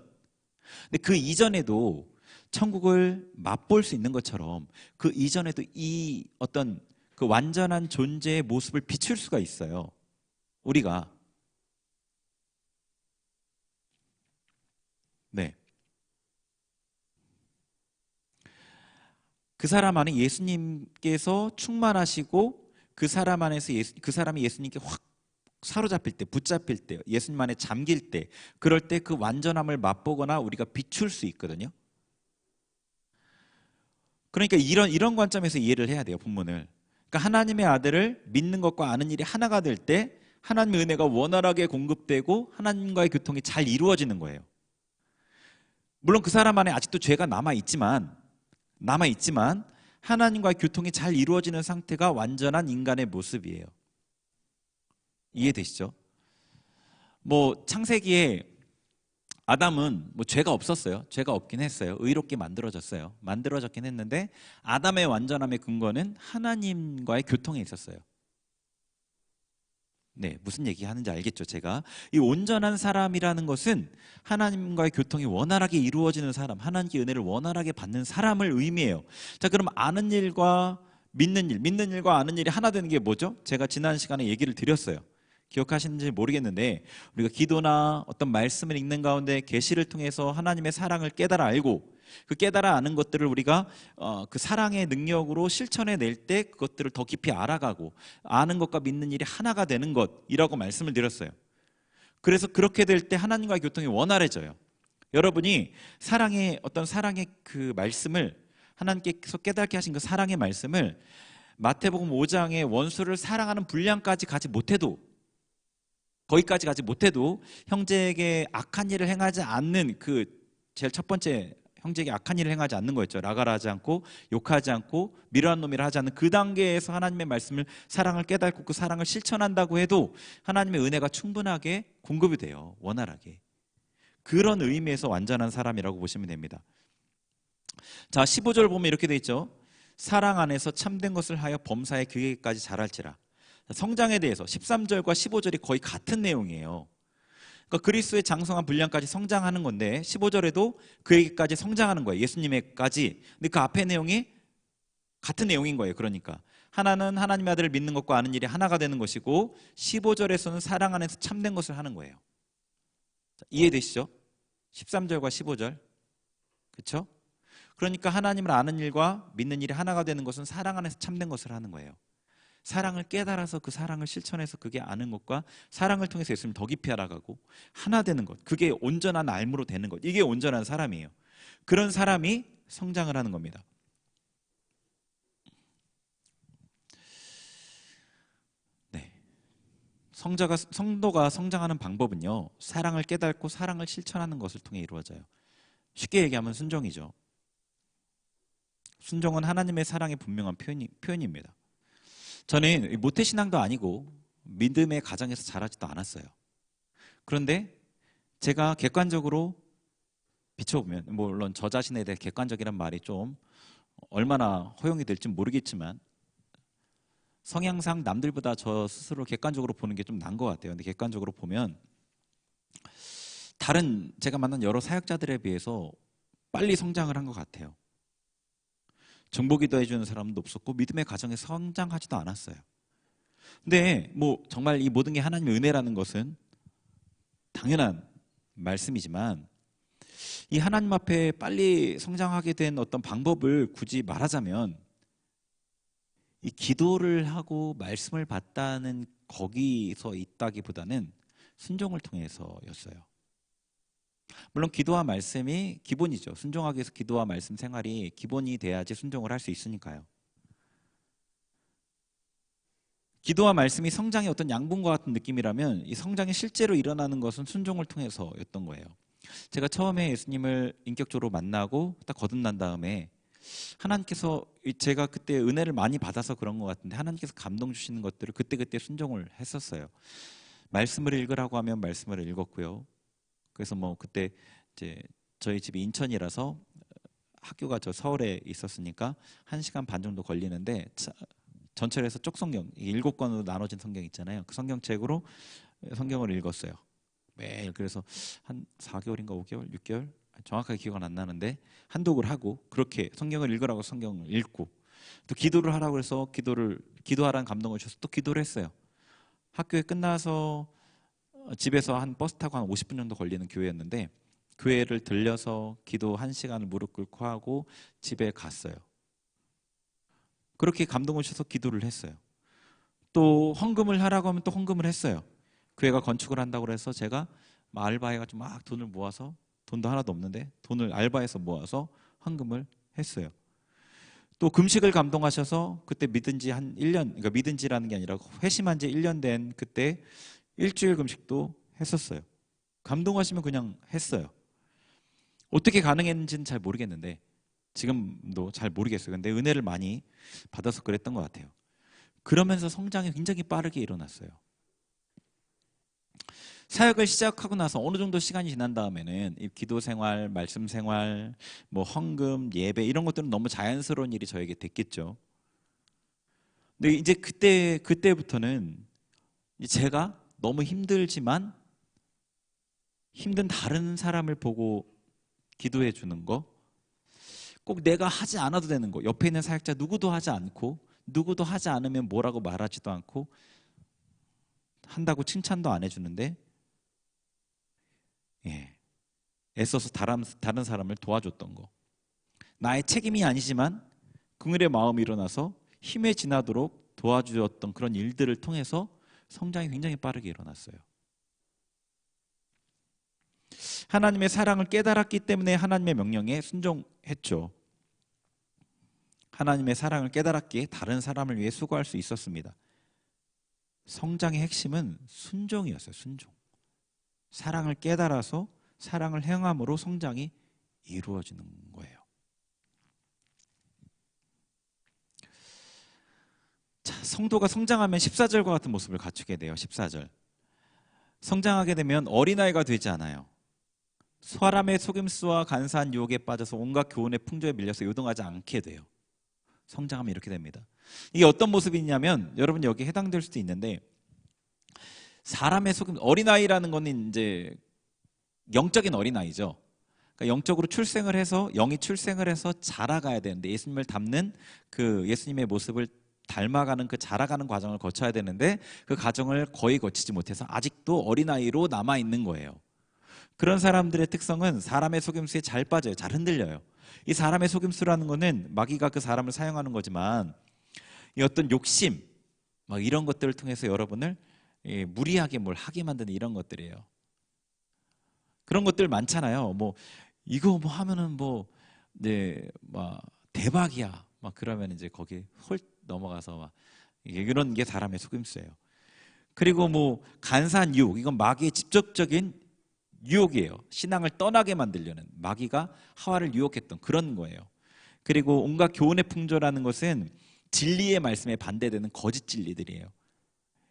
근데 그 이전에도 천국을 맛볼 수 있는 것처럼 그 이전에도 이 어떤 그 완전한 존재의 모습을 비출 수가 있어요. 우리가. 네. 그 사람 안에 예수님께서 충만하시고 그 사람 안에서 그 사람이 예수님께 확 사로잡힐 때, 붙잡힐 때, 예수님 안에 잠길 때, 그럴 때 그 완전함을 맛보거나 우리가 비출 수 있거든요. 그러니까 이런 관점에서 이해를 해야 돼요, 본문을. 그러니까 하나님의 아들을 믿는 것과 아는 일이 하나가 될 때 하나님의 은혜가 원활하게 공급되고 하나님과의 교통이 잘 이루어지는 거예요. 물론 그 사람 안에 아직도 죄가 남아있지만 하나님과의 교통이 잘 이루어지는 상태가 완전한 인간의 모습이에요. 이해되시죠? 뭐 창세기에 아담은 뭐 죄가 없었어요. 죄가 없긴 했어요. 의롭게 만들어졌어요. 만들어졌긴 했는데 아담의 완전함의 근거는 하나님과의 교통에 있었어요. 네, 무슨 얘기 하는지 알겠죠? 제가 이 온전한 사람이라는 것은 하나님과의 교통이 원활하게 이루어지는 사람, 하나님께 은혜를 원활하게 받는 사람을 의미해요. 자, 그럼 아는 일과 믿는 일과 아는 일이 하나 되는 게 뭐죠? 제가 지난 시간에 얘기를 드렸어요. 기억하시는지 모르겠는데 우리가 기도나 어떤 말씀을 읽는 가운데 계시를 통해서 하나님의 사랑을 깨달아 알고 그 깨달아 아는 것들을 우리가 그 사랑의 능력으로 실천해 낼 때 그것들을 더 깊이 알아가고 아는 것과 믿는 일이 하나가 되는 것이라고 말씀을 드렸어요. 그래서 그렇게 될 때 하나님과의 교통이 원활해져요. 여러분이 사랑의 그 말씀을 하나님께서 깨닫게 하신 그 사랑의 말씀을 마태복음 5장의 원수를 사랑하는 분량까지 가지 못해도 거기까지 가지 못해도 형제에게 악한 일을 행하지 않는 그 제일 첫 번째 형제에게 악한 일을 행하지 않는 거였죠. 라가라 하지 않고 욕하지 않고 미련한 놈이라 하지 않는 그 단계에서 하나님의 말씀을 사랑을 깨닫고 그 사랑을 실천한다고 해도 하나님의 은혜가 충분하게 공급이 돼요. 원활하게. 그런 의미에서 완전한 사람이라고 보시면 됩니다. 자, 15절 보면 이렇게 돼 있죠. 사랑 안에서 참된 것을 하여 범사에 그에게까지 자랄지라. 성장에 대해서 13절과 15절이 거의 같은 내용이에요. 그러니까 그리스도의 장성한 분량까지 성장하는 건데 15절에도 그에게까지 성장하는 거예요. 예수님에까지. 근데 그 앞에 내용이 같은 내용인 거예요. 그러니까 하나는 하나님의 아들을 믿는 것과 아는 일이 하나가 되는 것이고 15절에서는 사랑 안에서 참된 것을 하는 거예요. 이해되시죠? 13절과 15절. 그렇죠? 그러니까 하나님을 아는 일과 믿는 일이 하나가 되는 것은 사랑 안에서 참된 것을 하는 거예요. 사랑을 깨달아서 그 사랑을 실천해서 그게 아는 것과 사랑을 통해서 예수님을 더 깊이 알아가고 하나 되는 것, 그게 온전한 알므로 되는 것, 이게 온전한 사람이에요. 그런 사람이 성장을 하는 겁니다. 네. 성도가 성장하는 방법은요, 사랑을 깨닫고 사랑을 실천하는 것을 통해 이루어져요. 쉽게 얘기하면 순종이죠. 순종은 하나님의 사랑의 분명한 표현입니다. 저는 모태신앙도 아니고 믿음의 가정에서 자라지도 않았어요. 그런데 제가 객관적으로 비춰보면, 물론 저 자신에 대해 객관적이란 말이 좀 얼마나 허용이 될지 모르겠지만 성향상 남들보다 저 스스로 객관적으로 보는 게 좀 난 것 같아요. 근데 객관적으로 보면 다른 제가 만난 여러 사역자들에 비해서 빨리 성장을 한 것 같아요. 정보기도 해주는 사람도 없었고 믿음의 가정에 성장하지도 않았어요. 근데 뭐 정말 이 모든 게 하나님의 은혜라는 것은 당연한 말씀이지만 이 하나님 앞에 빨리 성장하게 된 어떤 방법을 굳이 말하자면 이 기도를 하고 말씀을 받다는 거기서 있다기보다는 순종을 통해서였어요. 물론 기도와 말씀이 기본이죠. 순종하기 위해서 기도와 말씀 생활이 기본이 돼야지 순종을 할 수 있으니까요. 기도와 말씀이 성장의 어떤 양분과 같은 느낌이라면 이 성장이 실제로 일어나는 것은 순종을 통해서였던 거예요. 제가 처음에 예수님을 인격적으로 만나고 딱 거듭난 다음에 하나님께서 제가 그때 은혜를 많이 받아서 그런 것 같은데 하나님께서 감동 주시는 것들을 그때그때 순종을 했었어요. 말씀을 읽으라고 하면 말씀을 읽었고요. 그래서 뭐 그때 이제 저희 집이 인천이라서 학교가 저 서울에 있었으니까 1시간 반 정도 걸리는데 전철에서 쪽성경 7권으로 나눠진 성경 있잖아요. 그 성경책으로 성경을 읽었어요. 매일. 그래서 한 4개월인가 5개월, 6개월 정확하게 기억은 안 나는데 한독을 하고 그렇게 성경을 읽으라고 성경을 읽고 또 기도를 하라고 해서 기도하라는 감동을 주셔서 또 기도를 했어요. 학교에 끝나서 집에서 한 버스 타고 한 50분 정도 걸리는 교회였는데 교회를 들려서 기도 1시간을 무릎 꿇고 하고 집에 갔어요. 그렇게 감동을 주셔서 기도를 했어요. 또 헌금을 하라고 하면 또 헌금을 했어요. 교회가 건축을 한다고 해서 제가 알바해가지고 막 돈을 모아서 돈도 하나도 없는데 돈을 알바해서 모아서 헌금을 했어요. 또 금식을 감동하셔서 그때 믿은 지 한 1년, 그러니까 믿은 지라는 게 아니라 회심한 지 1년 된 그때 일주일 금식도 했었어요. 감동하시면 그냥 했어요. 어떻게 가능했는지는 잘 모르겠는데 지금도 잘 모르겠어요. 근데 은혜를 많이 받아서 그랬던 것 같아요. 그러면서 성장이 굉장히 빠르게 일어났어요. 사역을 시작하고 나서 어느 정도 시간이 지난 다음에는 이 기도 생활, 말씀 생활, 뭐 헌금, 예배 이런 것들은 너무 자연스러운 일이 저에게 됐겠죠. 근데 이제 그때부터는 제가 너무 힘들지만 힘든 다른 사람을 보고 기도해 주는 거, 꼭 내가 하지 않아도 되는 거, 옆에 있는 사역자 누구도 하지 않고 누구도 하지 않으면 뭐라고 말하지도 않고 한다고 칭찬도 안 해주는데 애써서 다른 사람을 도와줬던 거, 나의 책임이 아니지만 긍휼의 마음이 일어나서 힘에 지나도록 도와주었던 그런 일들을 통해서 성장이 굉장히 빠르게 일어났어요. 하나님의 사랑을 깨달았기 때문에 하나님의 명령에 순종했죠. 하나님의 사랑을 깨달았기에 다른 사람을 위해 수고할 수 있었습니다. 성장의 핵심은 순종이었어요. 순종. 사랑을 깨달아서 사랑을 행함으로 성장이 이루어지는 거예요. 자, 성도가 성장하면 14절과 같은 모습을 갖추게 돼요. 14절. 성장하게 되면 어린아이가 되지 않아요. 사람의 속임수와 간사한 유혹에 빠져서 온갖 교훈의 풍조에 밀려서 요동하지 않게 돼요. 성장하면 이렇게 됩니다. 이게 어떤 모습이냐면 여러분 여기 해당될 수도 있는데, 사람의 속임, 어린아이라는 거는 이제 영적인 어린아이죠. 그러니까 영적으로 출생을 해서, 영이 출생을 해서 자라가야 되는데, 예수님을 닮는 그 예수님의 모습을 닮아가는 그 자라가는 과정을 거쳐야 되는데, 그 과정을 거의 거치지 못해서 아직도 어린아이로 남아있는 거예요. 그런 사람들의 특성은 사람의 속임수에 잘 빠져요. 잘 흔들려요. 이 사람의 속임수라는 거는 마귀가 그 사람을 사용하는 거지만, 이 어떤 욕심 막 이런 것들을 통해서 여러분을 무리하게 뭘 하게 만드는 이런 것들이에요. 그런 것들 많잖아요. 뭐 이거 뭐 하면은 뭐 막 대박이야. 막 그러면 이제 거기 홀 넘어가서 막 이런 게 사람의 속임수예요. 그리고 뭐 간사한 유혹, 이건 마귀의 직접적인 유혹이에요. 신앙을 떠나게 만들려는, 마귀가 하와를 유혹했던 그런 거예요. 그리고 온갖 교훈의 풍조라는 것은 진리의 말씀에 반대되는 거짓 진리들이에요.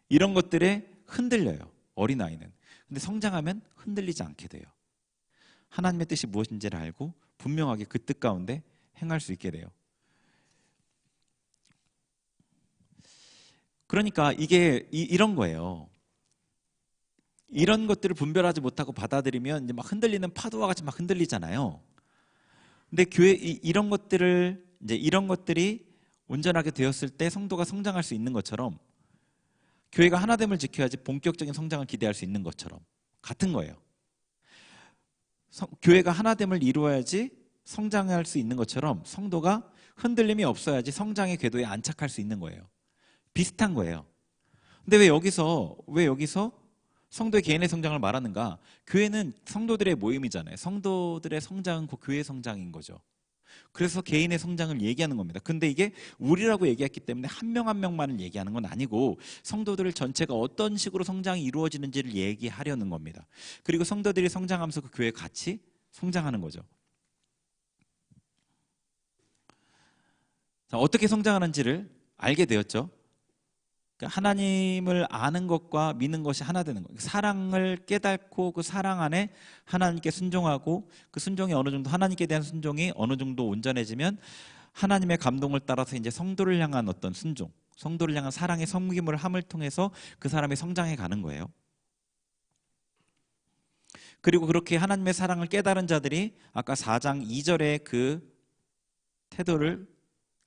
이런 것들에 흔들려요, 어린아이는. 근데 성장하면 흔들리지 않게 돼요. 하나님의 뜻이 무엇인지를 알고 분명하게 그 뜻 가운데 행할 수 있게 돼요. 그러니까 이게 이런 거예요. 이런 것들을 분별하지 못하고 받아들이면 이제 막 흔들리는 파도와 같이 막 흔들리잖아요. 근데 교회 이런 것들이 온전하게 되었을 때 성도가 성장할 수 있는 것처럼, 교회가 하나됨을 지켜야지 본격적인 성장을 기대할 수 있는 것처럼 같은 거예요. 교회가 하나됨을 이루어야지 성장할 수 있는 것처럼, 성도가 흔들림이 없어야지 성장의 궤도에 안착할 수 있는 거예요. 비슷한 거예요. 근데 왜 여기서 성도의 개인의 성장을 말하는가? 교회는 성도들의 모임이잖아요. 성도들의 성장은 곧 교회의 성장인 거죠. 그래서 개인의 성장을 얘기하는 겁니다. 근데 이게 우리라고 얘기했기 때문에 한 명 한 명만을 얘기하는 건 아니고, 성도들 전체가 어떤 식으로 성장이 이루어지는지를 얘기하려는 겁니다. 그리고 성도들이 성장하면서 그 교회가 같이 성장하는 거죠. 자, 어떻게 성장하는지를 알게 되었죠. 하나님을 아는 것과 믿는 것이 하나 되는 거예요. 사랑을 깨닫고 그 사랑 안에 하나님께 순종하고, 그 순종이 어느 정도, 하나님께 대한 순종이 어느 정도 온전해지면 하나님의 감동을 따라서 이제 성도를 향한 어떤 순종, 성도를 향한 사랑의 섬김을 함을 통해서 그 사람이 성장해 가는 거예요. 그리고 그렇게 하나님의 사랑을 깨달은 자들이 아까 4장 2절의 그 태도를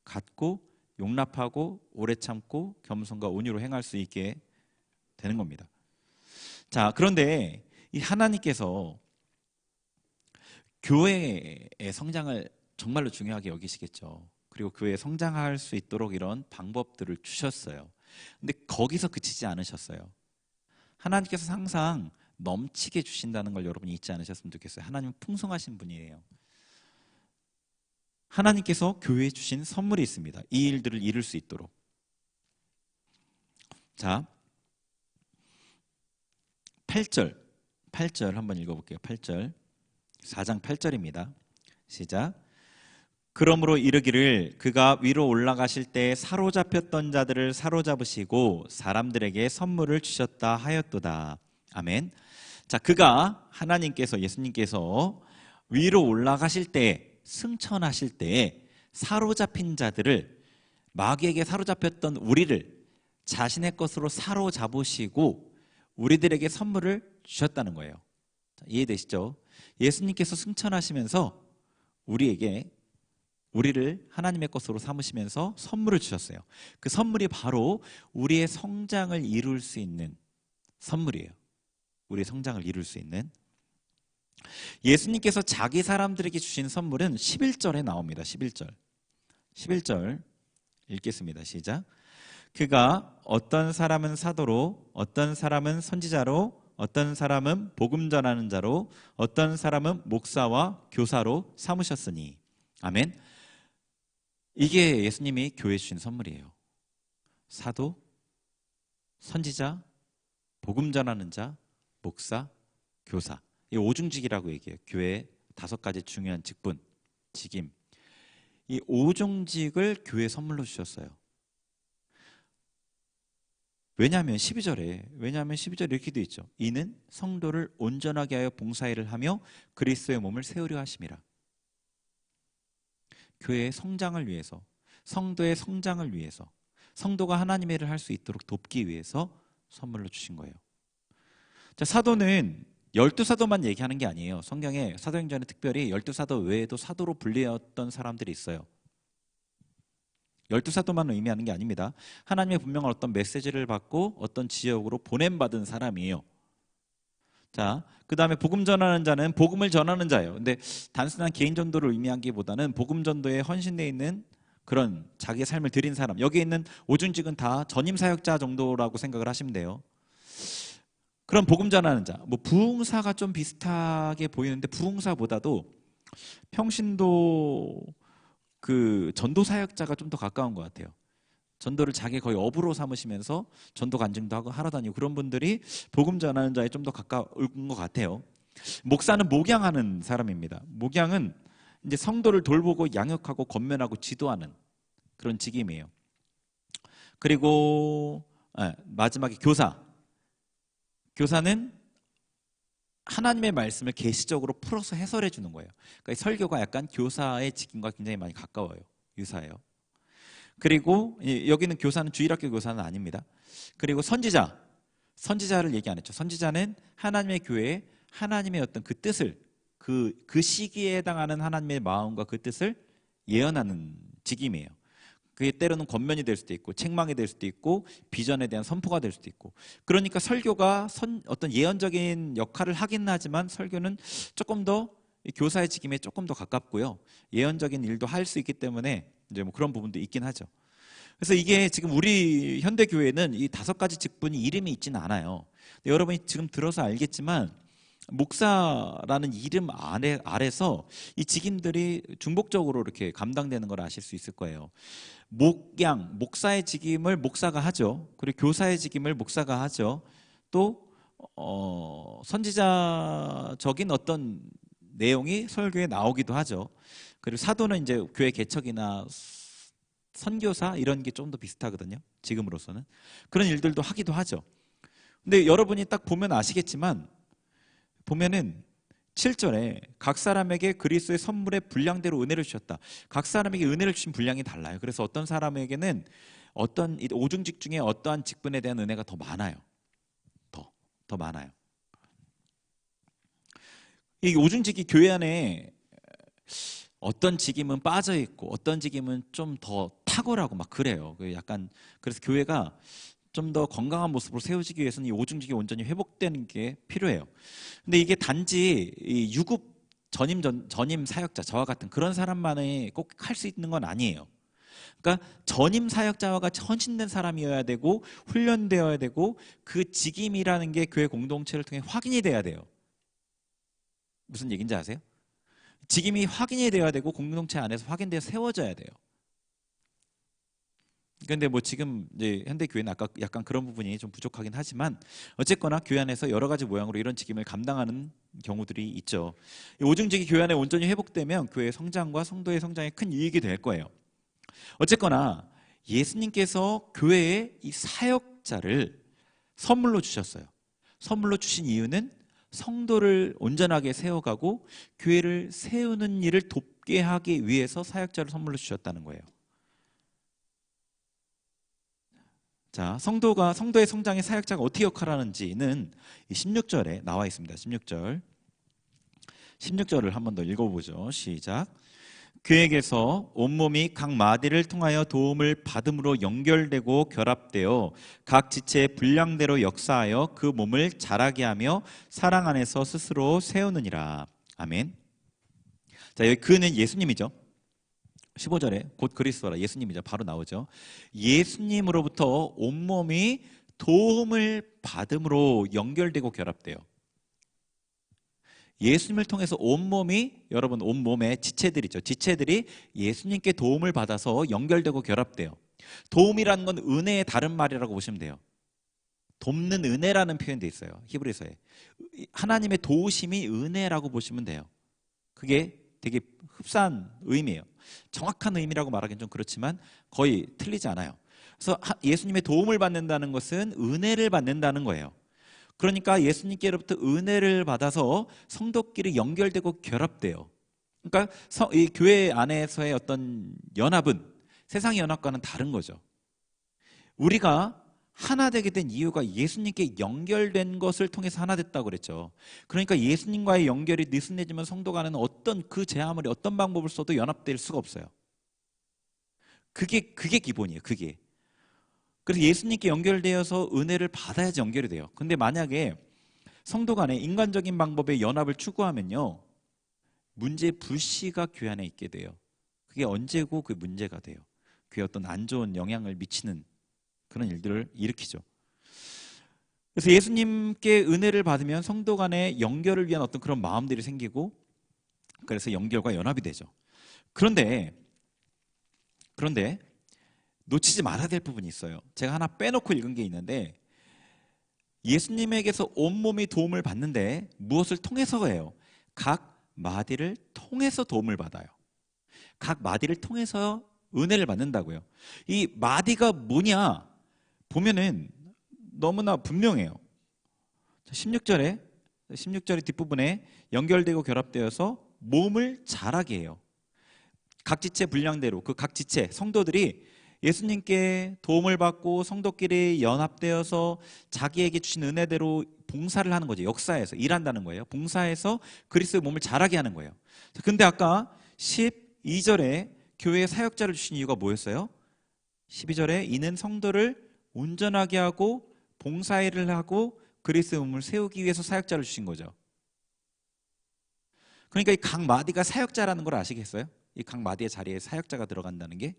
갖고 용납하고 오래 참고 겸손과 온유로 행할 수 있게 되는 겁니다. 자, 그런데 이 하나님께서 교회의 성장을 정말로 중요하게 여기시겠죠. 그리고 교회에 성장할 수 있도록 이런 방법들을 주셨어요. 근데 거기서 그치지 않으셨어요. 하나님께서 항상 넘치게 주신다는 걸 여러분이 잊지 않으셨으면 좋겠어요. 하나님은 풍성하신 분이에요. 하나님께서 교회에 주신 선물이 있습니다. 이 일들을 이룰 수 있도록. 자, 8절 한번 읽어볼게요. 8절, 4장 8절입니다. 시작. 그러므로 이르기를 그가 위로 올라가실 때 사로잡혔던 자들을 사로잡으시고 사람들에게 선물을 주셨다 하였도다. 아멘. 자, 그가 하나님께서 예수님께서 위로 올라가실 때 승천하실 때 사로잡힌 자들을 마귀에게 사로잡혔던 우리를 자신의 것으로 사로잡으시고 우리들에게 선물을 주셨다는 거예요. 자, 이해되시죠? 예수님께서 승천하시면서 우리를 하나님의 것으로 삼으시면서 선물을 주셨어요. 그 선물이 바로 우리의 성장을 이룰 수 있는 선물이에요. 우리의 성장을 이룰 수 있는. 예수님께서 자기 사람들에게 주신 선물은 11절에 나옵니다. 11절 읽겠습니다. 시작. 그가 어떤 사람은 사도로, 어떤 사람은 선지자로, 어떤 사람은 복음 전하는 자로, 어떤 사람은 목사와 교사로 삼으셨으니. 아멘. 이게 예수님이 교회에 주신 선물이에요. 사도, 선지자, 복음 전하는 자, 목사, 교사. 이 오중직이라고 얘기해요. 교회의 5가지 중요한 직분, 직임. 이 오중직을 교회에 선물로 주셨어요. 왜냐하면 12절에 이렇게 되어 있죠. 이는 성도를 온전하게 하여 봉사일을 하며 그리스도의 몸을 세우려 하심이라. 교회의 성장을 위해서, 성도의 성장을 위해서, 성도가 하나님의 일을 할 수 있도록 돕기 위해서 선물로 주신 거예요. 자, 사도는 12사도만 얘기하는 게 아니에요. 성경에 사도행전에 특별히 12사도 외에도 사도로 불리었던 사람들이 있어요. 12사도만 의미하는 게 아닙니다. 하나님의 분명한 어떤 메시지를 받고 어떤 지역으로 보냄받은 사람이에요. 자, 그 다음에 복음 전하는 자는 복음을 전하는 자예요. 근데 단순한 개인 전도를 의미하기보다는 복음 전도에 헌신되어 있는 그런 자기의 삶을 드린 사람, 여기 있는 오중직은 다 전임 사역자 정도라고 생각을 하시면 돼요. 그럼 복음 전하는 자, 뭐 부흥사가 좀 비슷하게 보이는데 부흥사보다도 평신도 그 전도 사역자가 좀 더 가까운 것 같아요. 전도를 자기 거의 업으로 삼으시면서 전도 간증도 하고 하러 다니고 그런 분들이 복음 전하는 자에 좀 더 가까운 것 같아요. 목사는 목양하는 사람입니다. 목양은 이제 성도를 돌보고 양육하고 권면하고 지도하는 그런 직임이에요. 그리고 마지막에 교사는 하나님의 말씀을 계시적으로 풀어서 해설해 주는 거예요. 그러니까 설교가 약간 교사의 직임과 굉장히 많이 가까워요. 유사해요. 그리고 여기는 교사는 주일학교 교사는 아닙니다. 그리고 선지자를 얘기 안 했죠. 선지자는 하나님의 교회에 하나님의 어떤 그 뜻을 그 시기에 해당하는 하나님의 마음과 그 뜻을 예언하는 직임이에요. 그게 때로는 권면이 될 수도 있고 책망이 될 수도 있고 비전에 대한 선포가 될 수도 있고. 그러니까 설교가 어떤 예언적인 역할을 하긴 하지만 설교는 조금 더 교사의 직임에 조금 더 가깝고요. 예언적인 일도 할 수 있기 때문에 이제 뭐 그런 부분도 있긴 하죠. 그래서 이게 지금 우리 현대 교회는 이 5가지 직분이 이름이 있지는 않아요. 근데 여러분이 지금 들어서 알겠지만 목사라는 이름 아래서 이 직임들이 중복적으로 이렇게 감당되는 걸 아실 수 있을 거예요. 목사의 직임을 목사가 하죠. 그리고 교사의 직임을 목사가 하죠. 또 선지자적인 어떤 내용이 설교에 나오기도 하죠. 그리고 사도는 이제 교회 개척이나 선교사 이런 게 좀 더 비슷하거든요. 지금으로서는 그런 일들도 하기도 하죠. 근데 여러분이 딱 보면 아시겠지만 보면은 7절에 각 사람에게 그리스도의 선물의 분량대로 은혜를 주셨다. 각 사람에게 은혜를 주신 분량이 달라요. 그래서 어떤 사람에게는 어떤 오중직 중에 어떠한 직분에 대한 은혜가 더 많아요. 더 많아요. 이 오중직이 교회 안에 어떤 직임은 빠져 있고 어떤 직임은 좀 더 탁월하고 막 그래요. 약간 그래서 교회가 좀 더 건강한 모습으로 세워지기 위해서는 이 오중직이 온전히 회복되는 게 필요해요. 근데 이게 단지 이 유급 전임 사역자 저와 같은 그런 사람만이 꼭 할 수 있는 건 아니에요. 그러니까 전임 사역자와 같이 헌신된 사람이어야 되고 훈련되어야 되고 그 직임이라는 게 교회 공동체를 통해 확인이 돼야 돼요. 무슨 얘기인지 아세요? 직임이 확인이 되어야 되고 공동체 안에서 확인되어 세워져야 돼요. 그런데 뭐 지금 이제 현대 교회는 아까 약간 그런 부분이 좀 부족하긴 하지만 어쨌거나 교회 안에서 여러 가지 모양으로 이런 직임을 감당하는 경우들이 있죠. 오중직이 교회 안에 온전히 회복되면 교회의 성장과 성도의 성장에 큰 이익이 될 거예요. 어쨌거나 예수님께서 교회에 이 사역자를 선물로 주셨어요. 선물로 주신 이유는 성도를 온전하게 세워가고 교회를 세우는 일을 돕게 하기 위해서 사역자를 선물로 주셨다는 거예요. 자, 성도의 성장에 사역자가 어떻게 역할하는지는 이 16절에 나와 있습니다. 16절을 한 번 더 읽어보죠. 시작. 그에게서 온몸이 각 마디를 통하여 도움을 받음으로 연결되고 결합되어 각 지체의 분량대로 역사하여 그 몸을 자라게 하며 사랑 안에서 스스로 세우느니라. 아멘. 자, 여기 그는 예수님이죠. 15절에 곧 그리스도라, 예수님이죠. 바로 나오죠. 예수님으로부터 온몸이 도움을 받음으로 연결되고 결합돼요. 예수님을 통해서 온몸이, 여러분 온몸의 지체들이죠. 지체들이 예수님께 도움을 받아서 연결되고 결합돼요. 도움이라는 건 은혜의 다른 말이라고 보시면 돼요. 돕는 은혜라는 표현도 있어요. 히브리서에. 하나님의 도우심이 은혜라고 보시면 돼요. 그게 되게 흡사한 의미예요. 정확한 의미라고 말하기는 좀 그렇지만 거의 틀리지 않아요. 그래서 예수님의 도움을 받는다는 것은 은혜를 받는다는 거예요. 그러니까 예수님께로부터 은혜를 받아서 성도끼리 연결되고 결합돼요. 그러니까 이 교회 안에서의 어떤 연합은 세상의 연합과는 다른 거죠. 우리가 하나 되게 된 이유가 예수님께 연결된 것을 통해서 하나 됐다고 그랬죠. 그러니까 예수님과의 연결이 느슨해지면 성도간에는 어떤 그 제 아무리 어떤 방법을 써도 연합될 수가 없어요. 그게 기본이에요. 그게. 그래서 예수님께 연결되어서 은혜를 받아야지 연결이 돼요. 근데 만약에 성도 간에 인간적인 방법의 연합을 추구하면요, 문제 불씨가 교회 안에 있게 돼요. 그게 언제고 그 문제가 돼요. 그게 어떤 안 좋은 영향을 미치는 그런 일들을 일으키죠. 그래서 예수님께 은혜를 받으면 성도 간의 연결을 위한 어떤 그런 마음들이 생기고, 그래서 연결과 연합이 되죠. 그런데 놓치지 말아야 될 부분이 있어요. 제가 하나 빼놓고 읽은 게 있는데, 예수님에게서 온몸이 도움을 받는데 무엇을 통해서예요? 각 마디를 통해서 도움을 받아요. 각 마디를 통해서 은혜를 받는다고요. 이 마디가 뭐냐 보면은 너무나 분명해요. 16절의 뒷부분에 연결되고 결합되어서 몸을 자라게 해요. 각 지체 분량대로 그 각 지체 성도들이 예수님께 도움을 받고 성도끼리 연합되어서 자기에게 주신 은혜대로 봉사를 하는 거죠. 역사에서 일한다는 거예요. 봉사해서 그리스도의 몸을 자라게 하는 거예요. 근데 아까 12절에 교회에 사역자를 주신 이유가 뭐였어요? 12절에 이는 성도를 온전하게 하고 봉사일을 하고 그리스도의 몸을 세우기 위해서 사역자를 주신 거죠. 그러니까 이 각 마디가 사역자라는 걸 아시겠어요? 이 각 마디의 자리에 사역자가 들어간다는 게,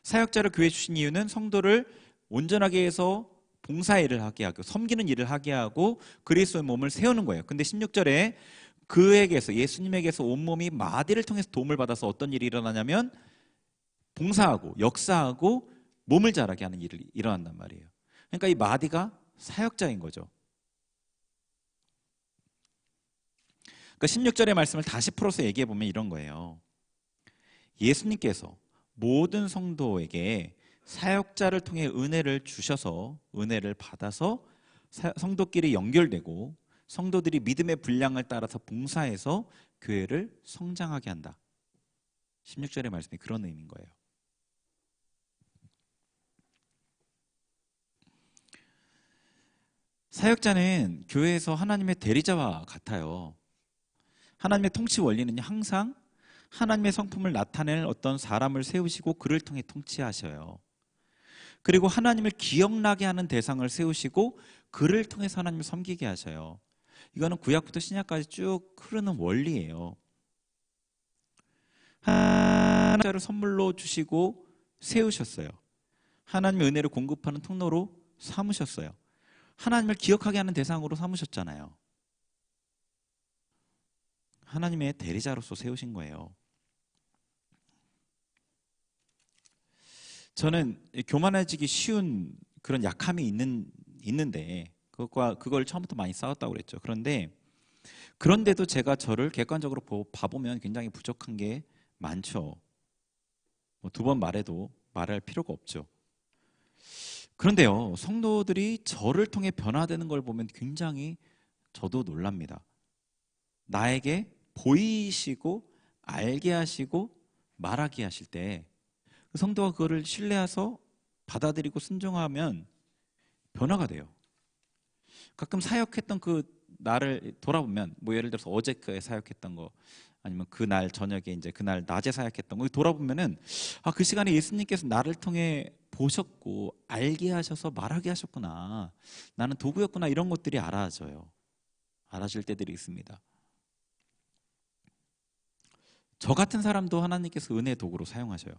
사역자를 교회에 주신 이유는 성도를 온전하게 해서 봉사일을 하게 하고 섬기는 일을 하게 하고 그리스도의 몸을 세우는 거예요. 근데 16절에 그에게서, 예수님에게서 온몸이 마디를 통해서 도움을 받아서 어떤 일이 일어나냐면 봉사하고 역사하고 몸을 자라게 하는 일이 일어난단 말이에요. 그러니까 이 마디가 사역자인 거죠. 그러니까 16절의 말씀을 다시 풀어서 얘기해 보면 이런 거예요. 예수님께서 모든 성도에게 사역자를 통해 은혜를 주셔서 은혜를 받아서 성도끼리 연결되고 성도들이 믿음의 분량을 따라서 봉사해서 교회를 성장하게 한다. 16절의 말씀이 그런 의미인 거예요. 사역자는 교회에서 하나님의 대리자와 같아요. 하나님의 통치 원리는 항상 하나님의 성품을 나타낼 어떤 사람을 세우시고 그를 통해 통치하셔요. 그리고 하나님을 기억나게 하는 대상을 세우시고 그를 통해서 하나님을 섬기게 하셔요. 이거는 구약부터 신약까지 쭉 흐르는 원리예요. 하나님을 선물로 주시고 세우셨어요. 하나님의 은혜를 공급하는 통로로 삼으셨어요. 하나님을 기억하게 하는 대상으로 삼으셨잖아요. 하나님의 대리자로서 세우신 거예요. 저는 교만해지기 쉬운 그런 약함이 있는데 그걸 처음부터 많이 싸웠다고 그랬죠. 그런데도 제가 저를 객관적으로 봐보면 굉장히 부족한 게 많죠. 두 번 말해도 말할 필요가 없죠. 그런데요, 성도들이 저를 통해 변화되는 걸 보면 굉장히 저도 놀랍니다. 나에게 보이시고 알게 하시고 말하게 하실 때 그 성도가 그거를 신뢰해서 받아들이고 순종하면 변화가 돼요. 가끔 사역했던 그 나를 돌아보면, 뭐 예를 들어서 어제 그 사역했던 거, 아니면 그날 저녁에 이제 그날 낮에 사역했던 거 돌아보면은, 아, 그 시간에 예수님께서 나를 통해 보셨고 알게 하셔서 말하게 하셨구나, 나는 도구였구나, 이런 것들이 알아져요. 알아질 때들이 있습니다. 저 같은 사람도 하나님께서 은혜의 도구로 사용하셔요.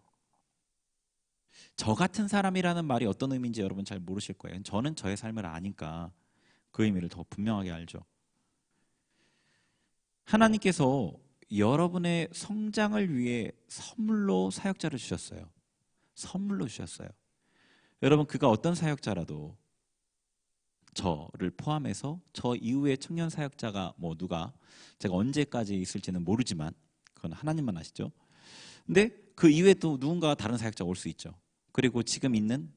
저 같은 사람이라는 말이 어떤 의미인지 여러분 잘 모르실 거예요. 저는 저의 삶을 아니까 그 의미를 더 분명하게 알죠. 하나님께서 여러분의 성장을 위해 선물로 사역자를 주셨어요. 선물로 주셨어요. 여러분, 그가 어떤 사역자라도 저를 포함해서 저 이후에 청년 사역자가 뭐 누가 제가 언제까지 있을지는 모르지만 그건 하나님만 아시죠. 근데 그 이후에 또 누군가 다른 사역자가 올 수 있죠. 그리고 지금 있는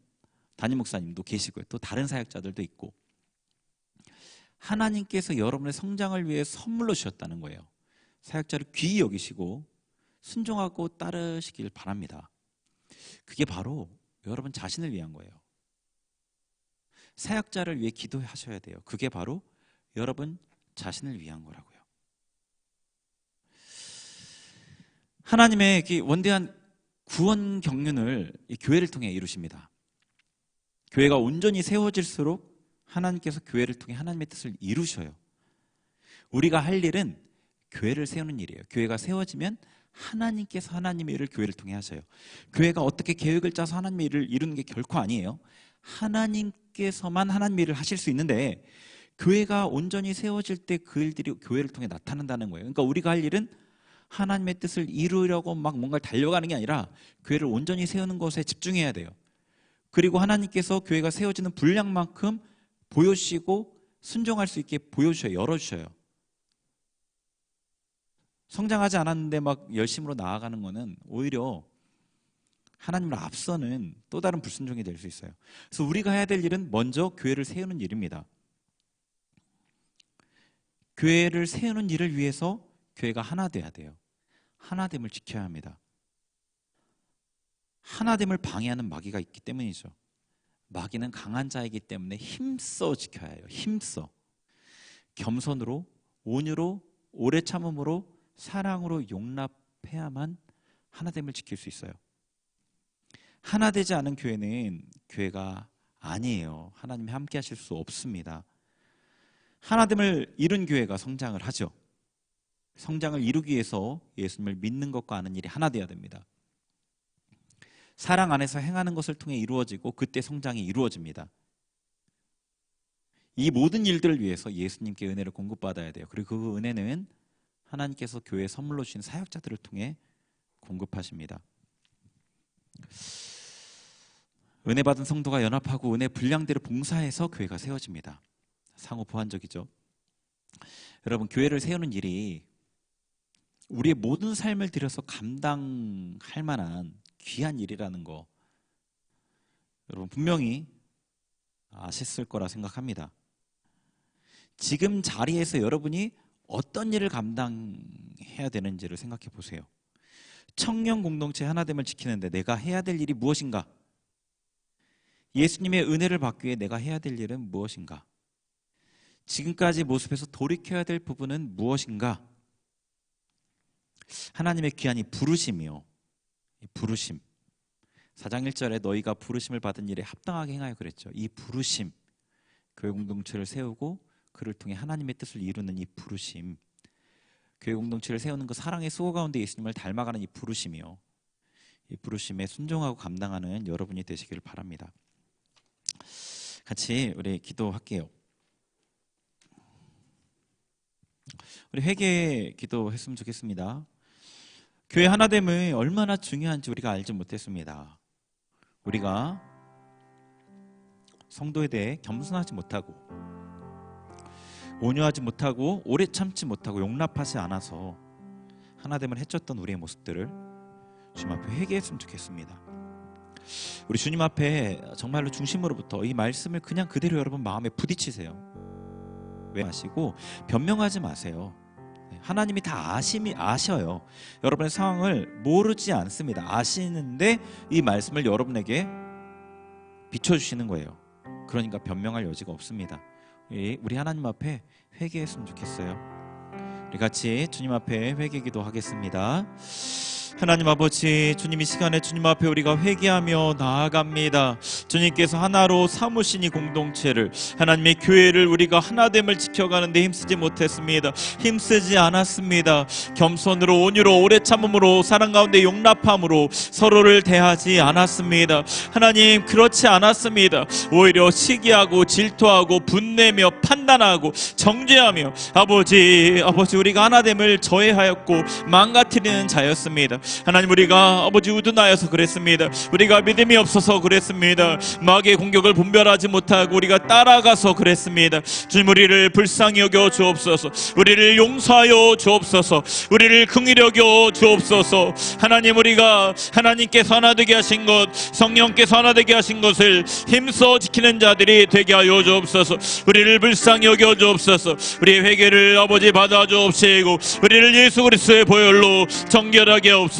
담임 목사님도 계시고요. 또 다른 사역자들도 있고, 하나님께서 여러분의 성장을 위해 선물로 주셨다는 거예요. 사역자를 귀히 여기시고 순종하고 따르시길 바랍니다. 그게 바로 여러분 자신을 위한 거예요. 사역자를 위해 기도하셔야 돼요. 그게 바로 여러분 자신을 위한 거라고요. 하나님의 원대한 구원 경륜을 이 교회를 통해 이루십니다. 교회가 온전히 세워질수록 하나님께서 교회를 통해 하나님의 뜻을 이루셔요. 우리가 할 일은 교회를 세우는 일이에요. 교회가 세워지면 하나님께서 하나님의 일을 교회를 통해 하셔요. 교회가 어떻게 계획을 짜서 하나님의 일을 이루는 게 결코 아니에요. 하나님께서만 하나님의 일을 하실 수 있는데, 교회가 온전히 세워질 때 그 일들이 교회를 통해 나타난다는 거예요. 그러니까 우리가 할 일은 하나님의 뜻을 이루려고 막 뭔가를 달려가는 게 아니라 교회를 온전히 세우는 것에 집중해야 돼요. 그리고 하나님께서 교회가 세워지는 분량만큼 보여주시고 순종할 수 있게 보여주셔요. 열어주셔요. 성장하지 않았는데 막 열심으로 나아가는 거는 오히려 하나님을 앞서는 또 다른 불순종이 될 수 있어요. 그래서 우리가 해야 될 일은 먼저 교회를 세우는 일입니다. 교회를 세우는 일을 위해서 교회가 하나 돼야 돼요. 하나됨을 지켜야 합니다. 하나됨을 방해하는 마귀가 있기 때문이죠. 마귀는 강한 자이기 때문에 힘써 지켜야 해요. 힘써. 겸손으로, 온유로, 오래 참음으로, 사랑으로 용납해야만 하나됨을 지킬 수 있어요. 하나 되지 않은 교회는 교회가 아니에요. 하나님이 함께 하실 수 없습니다. 하나됨을 이룬 교회가 성장을 하죠. 성장을 이루기 위해서 예수님을 믿는 것과 아는 일이 하나 되어야 됩니다. 사랑 안에서 행하는 것을 통해 이루어지고 그때 성장이 이루어집니다. 이 모든 일들을 위해서 예수님께 은혜를 공급받아야 돼요. 그리고 그 은혜는 하나님께서 교회에 선물로 주신 사역자들을 통해 공급하십니다. 은혜 받은 성도가 연합하고 은혜 분량대로 봉사해서 교회가 세워집니다. 상호 보완적이죠. 여러분, 교회를 세우는 일이 우리의 모든 삶을 들여서 감당할 만한 귀한 일이라는 거 여러분 분명히 아셨을 거라 생각합니다. 지금 자리에서 여러분이 어떤 일을 감당해야 되는지를 생각해 보세요. 청년 공동체 하나됨을 지키는데 내가 해야 될 일이 무엇인가? 예수님의 은혜를 받기 위해 내가 해야 될 일은 무엇인가? 지금까지 모습에서 돌이켜야 될 부분은 무엇인가? 하나님의 귀한 이 부르심이요. 이 부르심. 4장 1절에 너희가 부르심을 받은 일에 합당하게 행하여 그랬죠. 이 부르심. 교회 공동체를 세우고 그를 통해 하나님의 뜻을 이루는 이 부르심. 교회 공동체를 세우는 그 사랑의 수고 가운데 예수님을 닮아가는 이 부르심이요. 이 부르심에 순종하고 감당하는 여러분이 되시기를 바랍니다. 같이 우리 기도할게요. 우리 회개 기도했으면 좋겠습니다. 교회 하나됨이 얼마나 중요한지 우리가 알지 못했습니다. 우리가 성도에 대해 겸손하지 못하고 온유하지 못하고 오래 참지 못하고 용납하지 않아서 하나됨을 해쳤던 우리의 모습들을 주님 앞에 회개했으면 좋겠습니다. 우리 주님 앞에 정말로 중심으로부터 이 말씀을 그냥 그대로 여러분 마음에 부딪히세요. 왜 하시고 변명하지 마세요. 하나님이 다 아셔요. 여러분의 상황을 모르지 않습니다. 아시는데 이 말씀을 여러분에게 비춰주시는 거예요. 그러니까 변명할 여지가 없습니다. 우리 하나님 앞에 회개했으면 좋겠어요. 우리 같이 주님 앞에 회개기도 하겠습니다. 하나님 아버지, 주님 이 시간에 주님 앞에 우리가 회개하며 나아갑니다. 주님께서 하나로 삼으신 이 공동체를, 하나님의 교회를 우리가 하나됨을 지켜가는데 힘쓰지 못했습니다. 힘쓰지 않았습니다. 겸손으로, 온유로, 오래 참음으로, 사랑 가운데 용납함으로 서로를 대하지 않았습니다. 하나님, 그렇지 않았습니다. 오히려 시기하고 질투하고 분내며 판단하고 정죄하며 아버지 우리가 하나됨을 저해하였고 망가뜨리는 자였습니다. 하나님, 우리가 아버지 우둔하여서 그랬습니다. 우리가 믿음이 없어서 그랬습니다. 마귀의 공격을 분별하지 못하고 우리가 따라가서 그랬습니다. 주님, 우리를 불쌍히 여겨 주옵소서. 우리를 용서하여 주옵소서. 우리를 긍휼히 여겨 주옵소서. 하나님, 우리가 하나님께서 하나 되게 하신 것, 성령께서 하나 되게 하신 것을 힘써 지키는 자들이 되게 하여 주옵소서. 우리를 불쌍히 여겨 주옵소서. 우리의 회개를 아버지 받아 주옵시고 우리를 예수 그리스도의 보혈로 정결하게 없소서.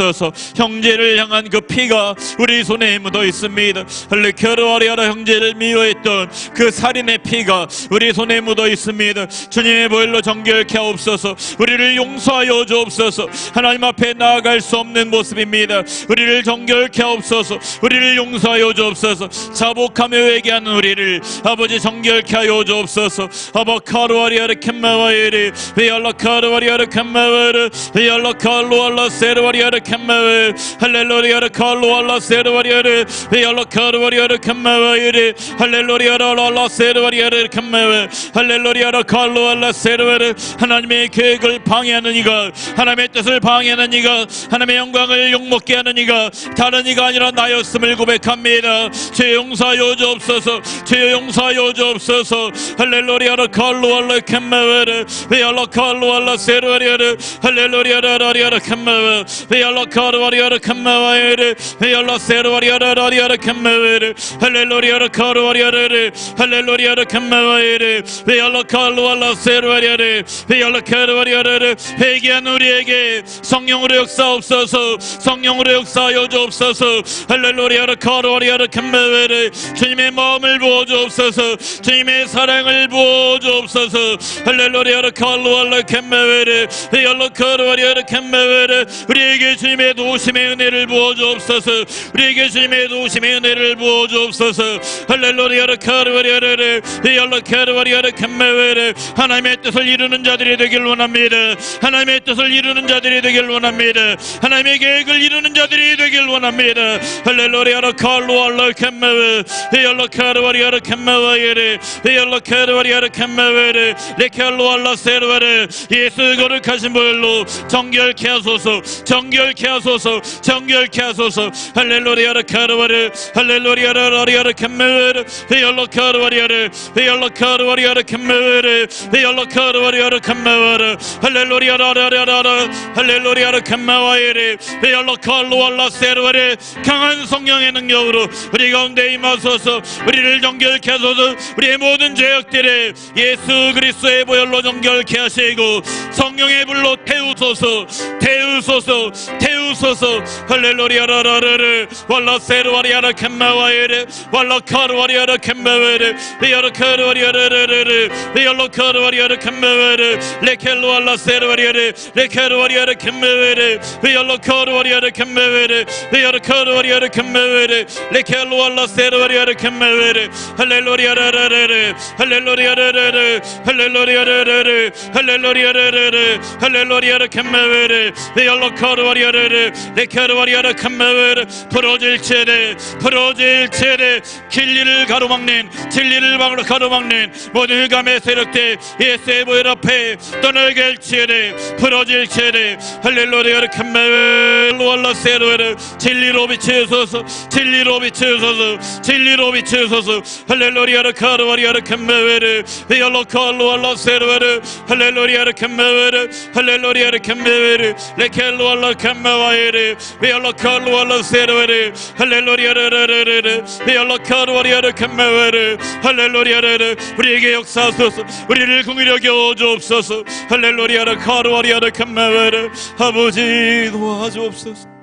형제를 향한 그 피가 우리 손에 묻어 있습니다. 할레케르와리아라, 형제를 미워했던 그 살인의 피가 우리 손에 묻어 있습니다. 주님의 보혈로 정결케 하옵소서. 우리를 용서하여 주옵소서. 하나님 앞에 나아갈 수 없는 모습입니다. 우리를 정결케 하옵소서. 우리를 용서하여 주옵소서. 자복하며 회개하는 우리를 아버지 정결케 하여 주옵소서. 아바카르와리아르 켐마와이리 베알라카르와리아르 켐마와르 베알라카르와라 세르와리아르 켐마웨 할렐루야르 칼로알라 세르와리아르 베알라카르와리아르 켐마와이리 할렐루야르 알라 세르와리아르 켐마웨 할렐루야르 칼로알라 세르와르. 하나님의 계획을 방해하는 이가, 하나님의 뜻을 방해하는 이가, 하나님의 영광을 욕먹게 하는 이가 다른 이가 아니라 나였음을 고백합니다. 죄 용서하여 주옵소서. 죄 용서하여 주옵소서. 할렐루야르 칼로알라 켐마웨르 베알라카르와라 세르와리아르 할렐루야르 라리아르 켐마웨 베알라카르와리아르 켐마와이르 베알라세르와리아르 라리아르 켐마웨르 할렐루야르 카르와리아르 할렐루야르 켐마와이르 베알라카르와라 세르와리아르 베알라카르와리아르. 회개한 우리에게 성령으로 역사옵소서. 성령으로 역사하여 주옵소서. 할렐루야르 카르와리아르 켐마웨르. 주님의 마음을 부어주옵소서. 주님의 사랑을 부어주옵소서. 할렐루야르 칼로알라 켐마웨르 베알라카르와리아르 켐마웨르. 우리에게 주님의 도우심의 은혜를 부어주옵소서. 우리에게 주님의 도우심의 은혜를 부어주옵소서. 할렐루야르 카르와리아르 베알라카르와리아르 켐마웨르. 하나님의 뜻을 이루는 자들이 되길 원합니다. 하나님의 뜻을 이루는 자들이 되길 원합니다. 하나님의 계획을 이루는 자들이 되길 원합니다. 할렐루야르 칼로알라 켐마웨 베알라카르와리아르 켐마와이르 베알라카르와리아르 켐마웨르 레칼로알라 세르와르. 예수 거룩하신 보혈로 정결케 하소서. 정결케 하소서. 정결케 하소서. 할렐루야르 카르와르 할렐루야르 라리아르 켐마웨르 베알라카르와리아르 베알라카르와리아르 켐마웨르 베알라카르와리아르 켐마와르 할렐루야르 라라라라 할렐루야르 켐마와이르 베알라칼로알라 세르와르. 강한 성령의 능력으로 우리 가운데 임하소서. 우리를 정결케 하소서. 우리의 모든 죄악들을 예수 그리스도의 보혈로 정결케 하시고 성령의 불로 태우소서. 태우소서. 태우소서. 할렐루야라라르 왈라세르와리아르 켐마와이르 왈라카르와리아르 켐마웨르 베알라카르와리아르르르 베알라카르와리아르 켐마웨르 레켈로알라 세르와리아르 레켈로와리아르 켐마웨르 베알라카르와리아르 켐마웨르 베알라카르와리아르 켐마웨르 레켈로알라 세르와리아르 켐마웨르 할렐루야라라르 할렐루야라르르 할렐루야라르르 할렐루야라르르 할렐루야르 켐마웨르 베알라카르와리아르르 레켈로와리아르 켐마웨르. 부러질지어다 부러질지어다. 진리를 가로막는 진리를 가로막는 모든 흑암의 세력들 예수의 보혈 앞에 떠나게 할지어다. 부러질지어다. 할렐루야르 켐마웨르 로알라세르웨르. 진리로 비추소서. 진리로 비추소서. 진리로 비추소서. 할렐루야르 카르와리아르 켐마웨르 베알라칼로알라세르웨르 할렐루야르 켐마웨르 할렐루야르 켐마웨르 레켈로알라 켐마와이 마에르 베올라카르 월라세르베르 할렐루야르르르르 베올라카르 월야르 캄마웨르 할렐루야르르 우리에게 역사하소서. 우리를 긍휼히 여겨 주옵소서. 할렐루야르 카르 월야르 캄마웨르 아버지 도와주옵소서.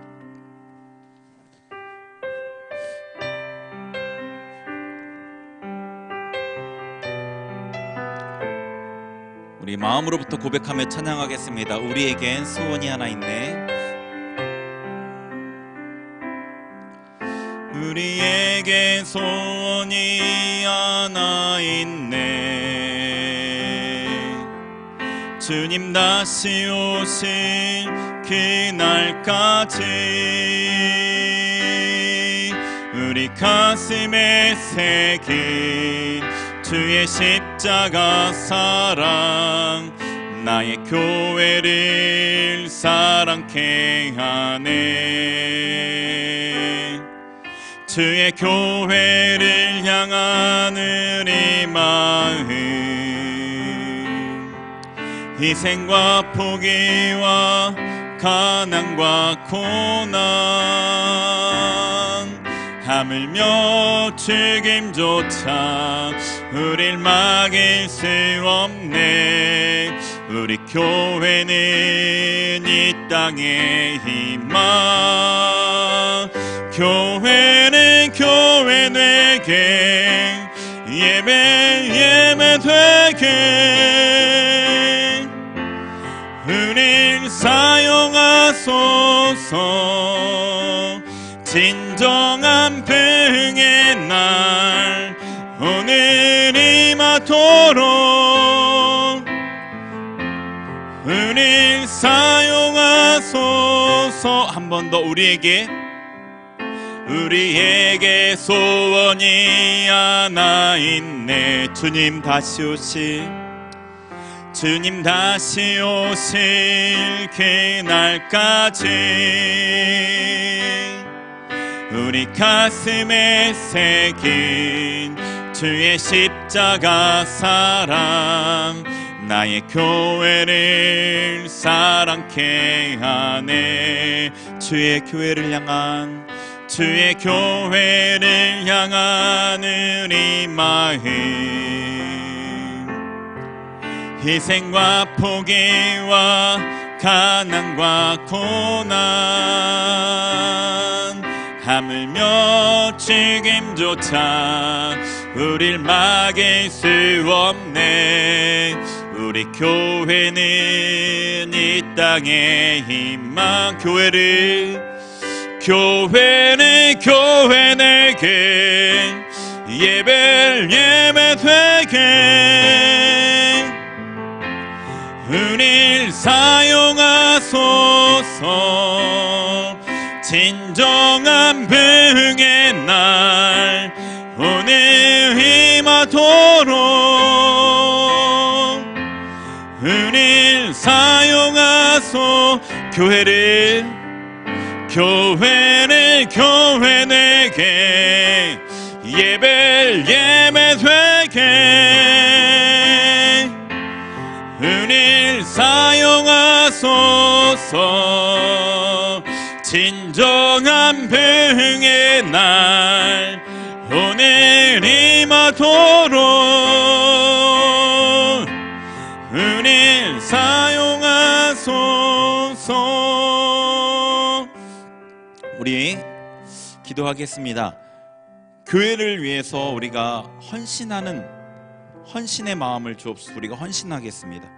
우리 마음으로부터 고백하며 찬양하겠습니다. 우리에겐 소원이 하나 있네. 우리에겐 소원이 하나 있네. 주님 다시 오실 그날까지 우리 가슴에 새긴 주의 십자가 사랑 나의 교회를 사랑케 하네. 주의 교회를 향한 우리 마음 희생과 포기와 가난과 고난 하물며 죽임조차 우릴 막을 수 없네. 우리 교회는 이 땅의 희망. 교회는 교회 되게 예배 되게 우릴 사용하소서. 진정한 부흥의 날 오늘 임하도록 우릴 사용하소서. 한 번 더 우리에게 소원이 하나 있네. 주님 다시 오실 그날까지 우리 가슴에 새긴 주의 십자가 사랑 나의 교회를 사랑케 하네. 주의 교회를 향한 우리 마음 희생과 포기와 가난과 고난 하물며 죽임조차 우릴 막을 수 없네. 우리 교회는 이 땅의 희망. 교회는 교회 내게 예배 되게 우릴 사용하소서. 진정한 부흥의 날 오늘 임하도록 우릴 사용하소. 교회를 교회 내게 예배 되게 우릴 사용하소서. 진정한 부흥의 날 오늘 임하도록 우릴 사용하소서. 우리 기도하겠습니다. 교회를 위해서 우리가 헌신의 마음을 주옵소서. 우리가 헌신하겠습니다.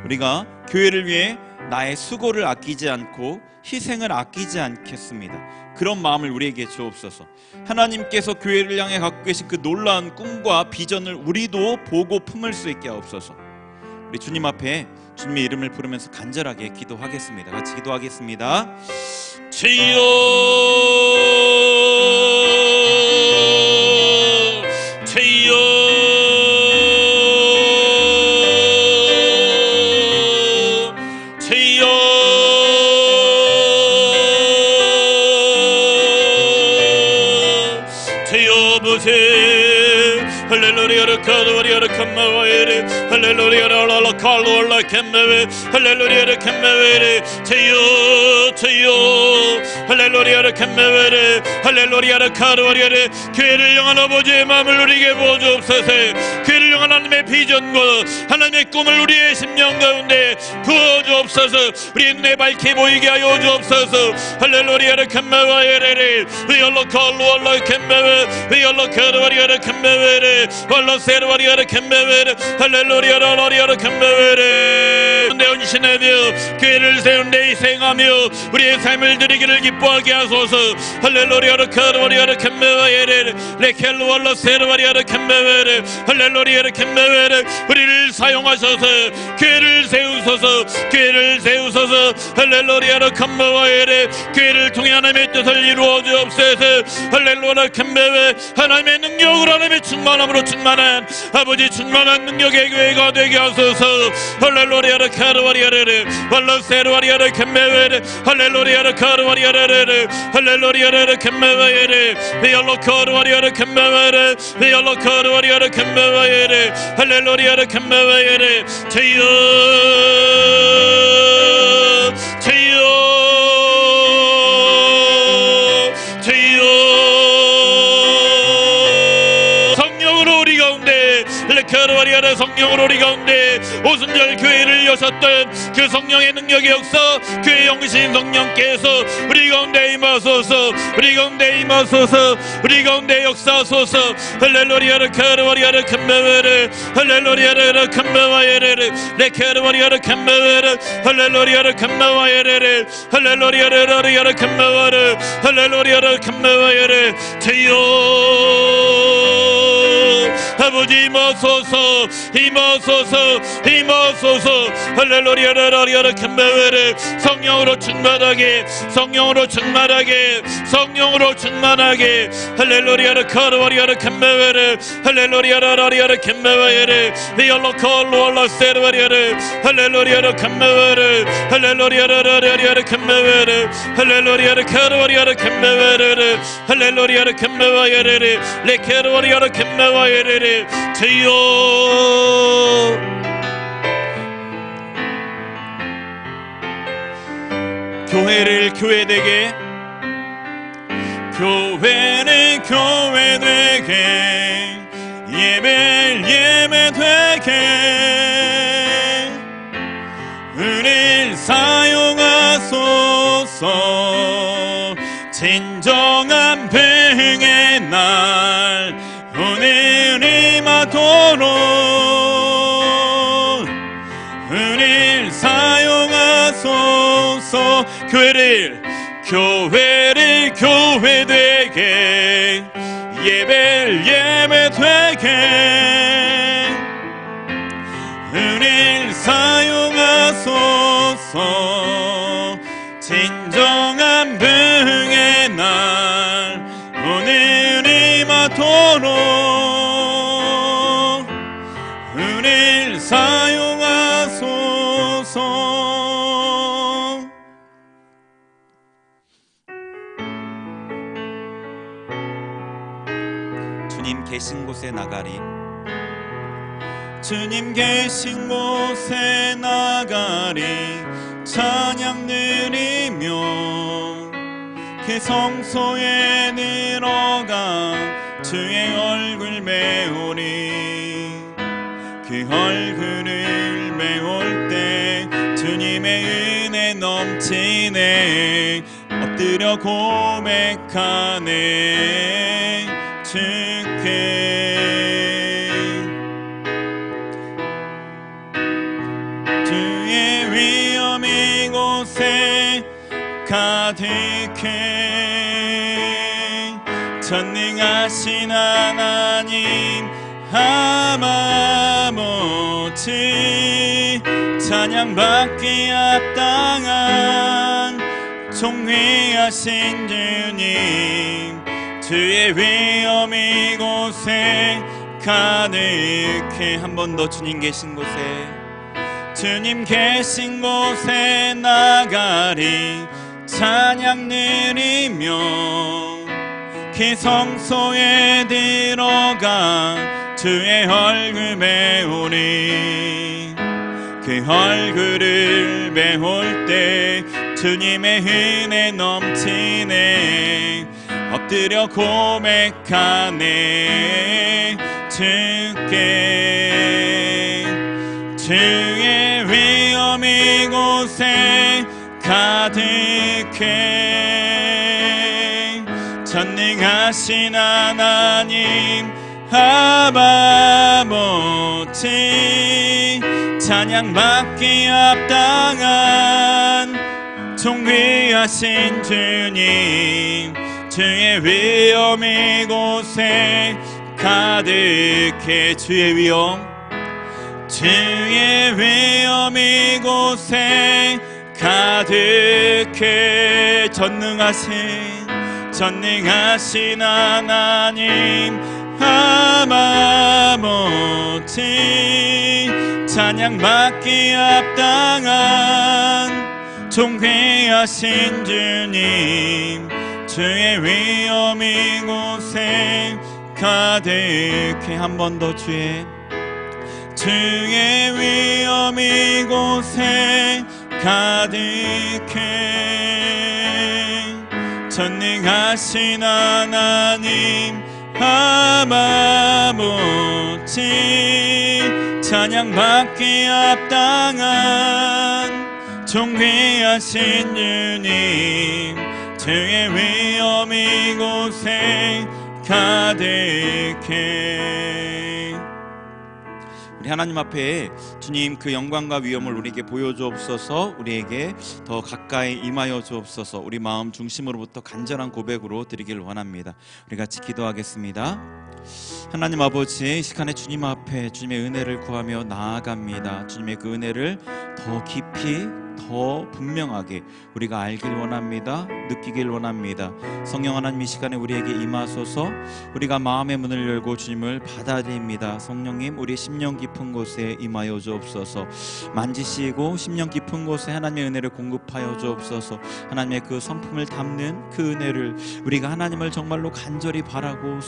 우리가 교회를 위해 나의 수고를 아끼지 않고 희생을 아끼지 않겠습니다. 그런 마음을 우리에게 주옵소서. 하나님께서 교회를 향해 갖고 계신 그 놀라운 꿈과 비전을 우리도 보고 품을 수 있게 하옵소서. 우리 주님 앞에 주님의 이름을 부르면서 간절하게 기도하겠습니다. 같이 기도하겠습니다. 주여 주여 주여 주여 아버지 할렐루야 카도리아르 캄마와에레 할렐루야 라라 칼로라 캄마웨 할렐루야 캄마웨레 제요 할렐루야 캄마웨레 할렐루야 카도리아레 교회를 향한 아버지의 마음을 누리게 부어주옵소서. 교회를 향한 하나님의 비전과 하나님의 꿈을 우리의 심령 가운데 부어주옵소서. 우리의 눈에 밝게 보이게 하여 주옵소서. 할렐루야 캄마와에레 위얼로 칼로라 캄마웨 위얼로 카도리아르 캄마웨레 발라세르와리아르 캄마웨레 할렐루야 라라리아르 캄마웨레 대원신의 되어 교회를 세운 데 희생하며 우리의 삶을 드리기를 기뻐하게 하소서. 할렐루야 카도리아르 캄마웨레 레켈루알라 세르와리아르 캄마웨레 할렐루야 캄마웨레 우리를 사용하셔서 교회를 세우소서. 교회를 세우소서. 할렐루야 캄마웨레 교회를 통해 하나님의 뜻을 이루어 주옵소서. 할렐루야 캄마웨 하나님의 능력으로 하나님의 충만함으로 충만한 아버지 충만한 능력의 교회가 되게 하소서. 할렐루야 카르와리아레 발라세르와리아레 캄메웨레 할렐루야 카르와리아레 할렐루야 캄메웨레 비알로 카르와리아레 캄메웨레 비알로 카르와리아레 캄메웨레 할렐루야 캄메웨레 제요 성령으로 우리 가운데 레카르와리아레 성령으로 우리 가운데 오순절 교회를 여셨던 그 성령의 능력의 역사 교회 영신 성령께서 우리 가운데 임하소서. 우리 가운데 임하소서. 우리 가운데 역사하소서. 할렐루야 카르와리아레 캄메웨레 할렐루야 캄메와예레 레카르와리아레 캄메웨레 할렐루야 캄메와예레 할렐루야 라리아레 캄메와레 할렐루야 캄메와예레 제요 아버지 임하소서. 임하소서. 임하소서. 할렐루야 라리아레 캄메웨레 성령으로 충만하게 성령으로 충만하게 성령으로 충만하게 할렐루야 카르와리아레 캄메웨레 할렐루야 라리아레 캄메웨레 비얼로 칼로알라 세르와리아레 할렐루야 캄메웨레 할렐루야 라리아레 캄메웨레 할렐루야 카르와리아레 캄메웨레 할렐루야 캄메웨레 레케르와리아레 캄메웨레 제요 교회를 교회되게 교회를 교회되게 예배를 예배되게 우릴 사용하소서. 진정한 병의 날 오늘 임하도록 우릴 사용하소서. 교회를 교회되게 예배를 예배되게 우릴 사용하소서. 진정한 병의 날 오늘 임하도록 우릴 사용하소서. 주님 계신 곳에 나가리. 주님 계신 곳에 나가리. 찬양 드리며 그 성소에 들어가 주의 얼굴 메우리. 그 얼굴을 메울 때 주님의 은혜 넘치네. 엎드려 고백하네 주께. 주의 위엄 이곳에 가득해. 전능하신 하나님 하마모치 찬양받기 합당한 존귀하신 주님. 주의 위엄 이곳에 가득해. 한 번 더 주님 계신 곳에 주님 계신 곳에 나가리. 찬양 드리며 그 성소에 들어가 주의 얼굴 배우니 그 얼굴을 배울 때 주님의 은혜 넘치네. 엎드려 고백하네 주께. 주의 위엄 이곳에 가득해. 전능하신 하나님 아버지, 찬양받기 합당한 존귀하신 주님, 주의 위엄 이곳에 가득해. 주의 위엄, 주의 위엄 이곳에 가득해. 전능하신 하나님 아버지, 찬양받기 합당한 존귀하신 주님, 주의 위엄 이곳에 가득해. 한 번 더 주의 위엄 이곳에 가득해. 전능하신 하나님 아버지, 찬양받기 합당한 존귀하신 주님, 주의 위엄 이곳에 가득해. 우리 하나님 앞에 주님 그 영광과 위엄을 우리에게 보여주옵소서. 우리에게 더 가까이 임하여 주옵소서. 우리 마음 중심으로부터 간절한 고백으로 드리길 원합니다. 우리 같이 기도하겠습니다. 하나님 아버지, 이 시간에 주님 앞에 주님의 은혜를 구하며 나아갑니다. 주님의 그 은혜를 더 깊이 더 분명하게 우리가 알길 원합니다. 느끼길 원합니다. 성령 하나님, 이 시간에 우리에게 임하소서. 우리가 마음의 문을 열고 주님을 받아들입니다. 성령님, 우리 심령 깊은 곳에 임하여 주옵소서. 만지시고 심령 깊은 곳에 하나님의 은혜를 공급하여 주옵소서. 하나님의 그 성품을 담는 그 은혜를 우리가 하나님을 정말로 간절히 바라고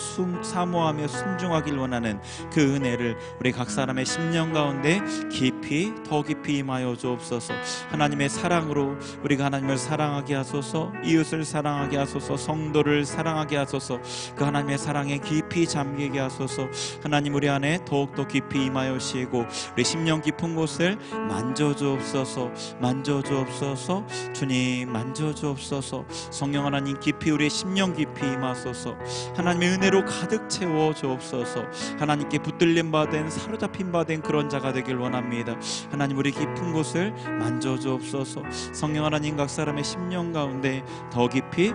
사모하며 순종하길 원하는 그 은혜를 우리 각 사람의 심령 가운데 깊이 더 깊이 임하여 주옵소서. 하나님의 사랑으로 우리가 하나님을 사랑하게 하소서. 이웃을 사랑하게 하소서. 성도를 사랑하게 하소서. 그 하나님의 사랑에 깊이 잠기게 하소서. 하나님, 우리 안에 더욱더 깊이 임하여시고 우리 심령 깊은 곳을 만져주옵소서. 만져주옵소서. 주님, 만져주옵소서. 성령 하나님, 깊이 우리의 심령 깊이 임하소서. 하나님의 은혜로 가득 채워 주옵소서. 하나님께 붙들림 받은, 사로잡힌 받은 그런 자가 되길 원합니다. 하나님, 우리 깊은 곳을 만져주옵소서. 성령 하나님, 각 사람의 심령 가운데 더 깊이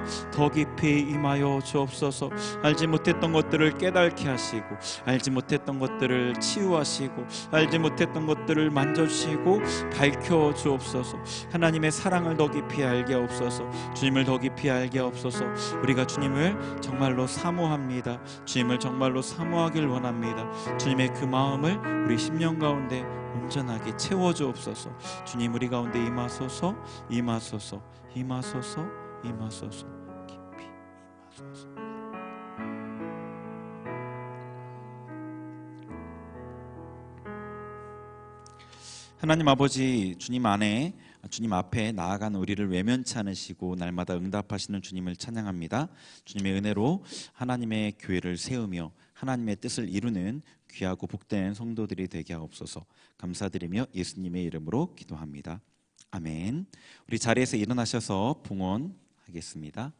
임하여 주옵소서. 알지 못했던 것들을 깨닫게 하시고, 알지 못했던 것들을 치유하시고, 알지 못했던 것들을 만져주시고 밝혀 주옵소서. 하나님의 사랑을 더 깊이 알게 하옵소서. 주님을 더 깊이 알게 하옵소서. 우리가 주님을 정말로 사모합니다. 주님을 정말로 사모하길 원합니다. 주님의 그 마음을 우리 심령 가운데 온전하게 채워 주옵소서. 주님, 우리 가운데 임하소서. 임하소서. 임하소서. 임하소서. 깊이 임하소서. 하나님 아버지, 주님 앞에 나아가는 우리를 외면치 않으시고 날마다 응답하시는 주님을 찬양합니다. 주님의 은혜로 하나님의 교회를 세우며 하나님의 뜻을 이루는 귀하고 복된 성도들이 되게 하옵소서. 감사드리며 예수님의 이름으로 기도합니다. 아멘. 우리 자리에서 일어나셔서 봉헌하겠습니다.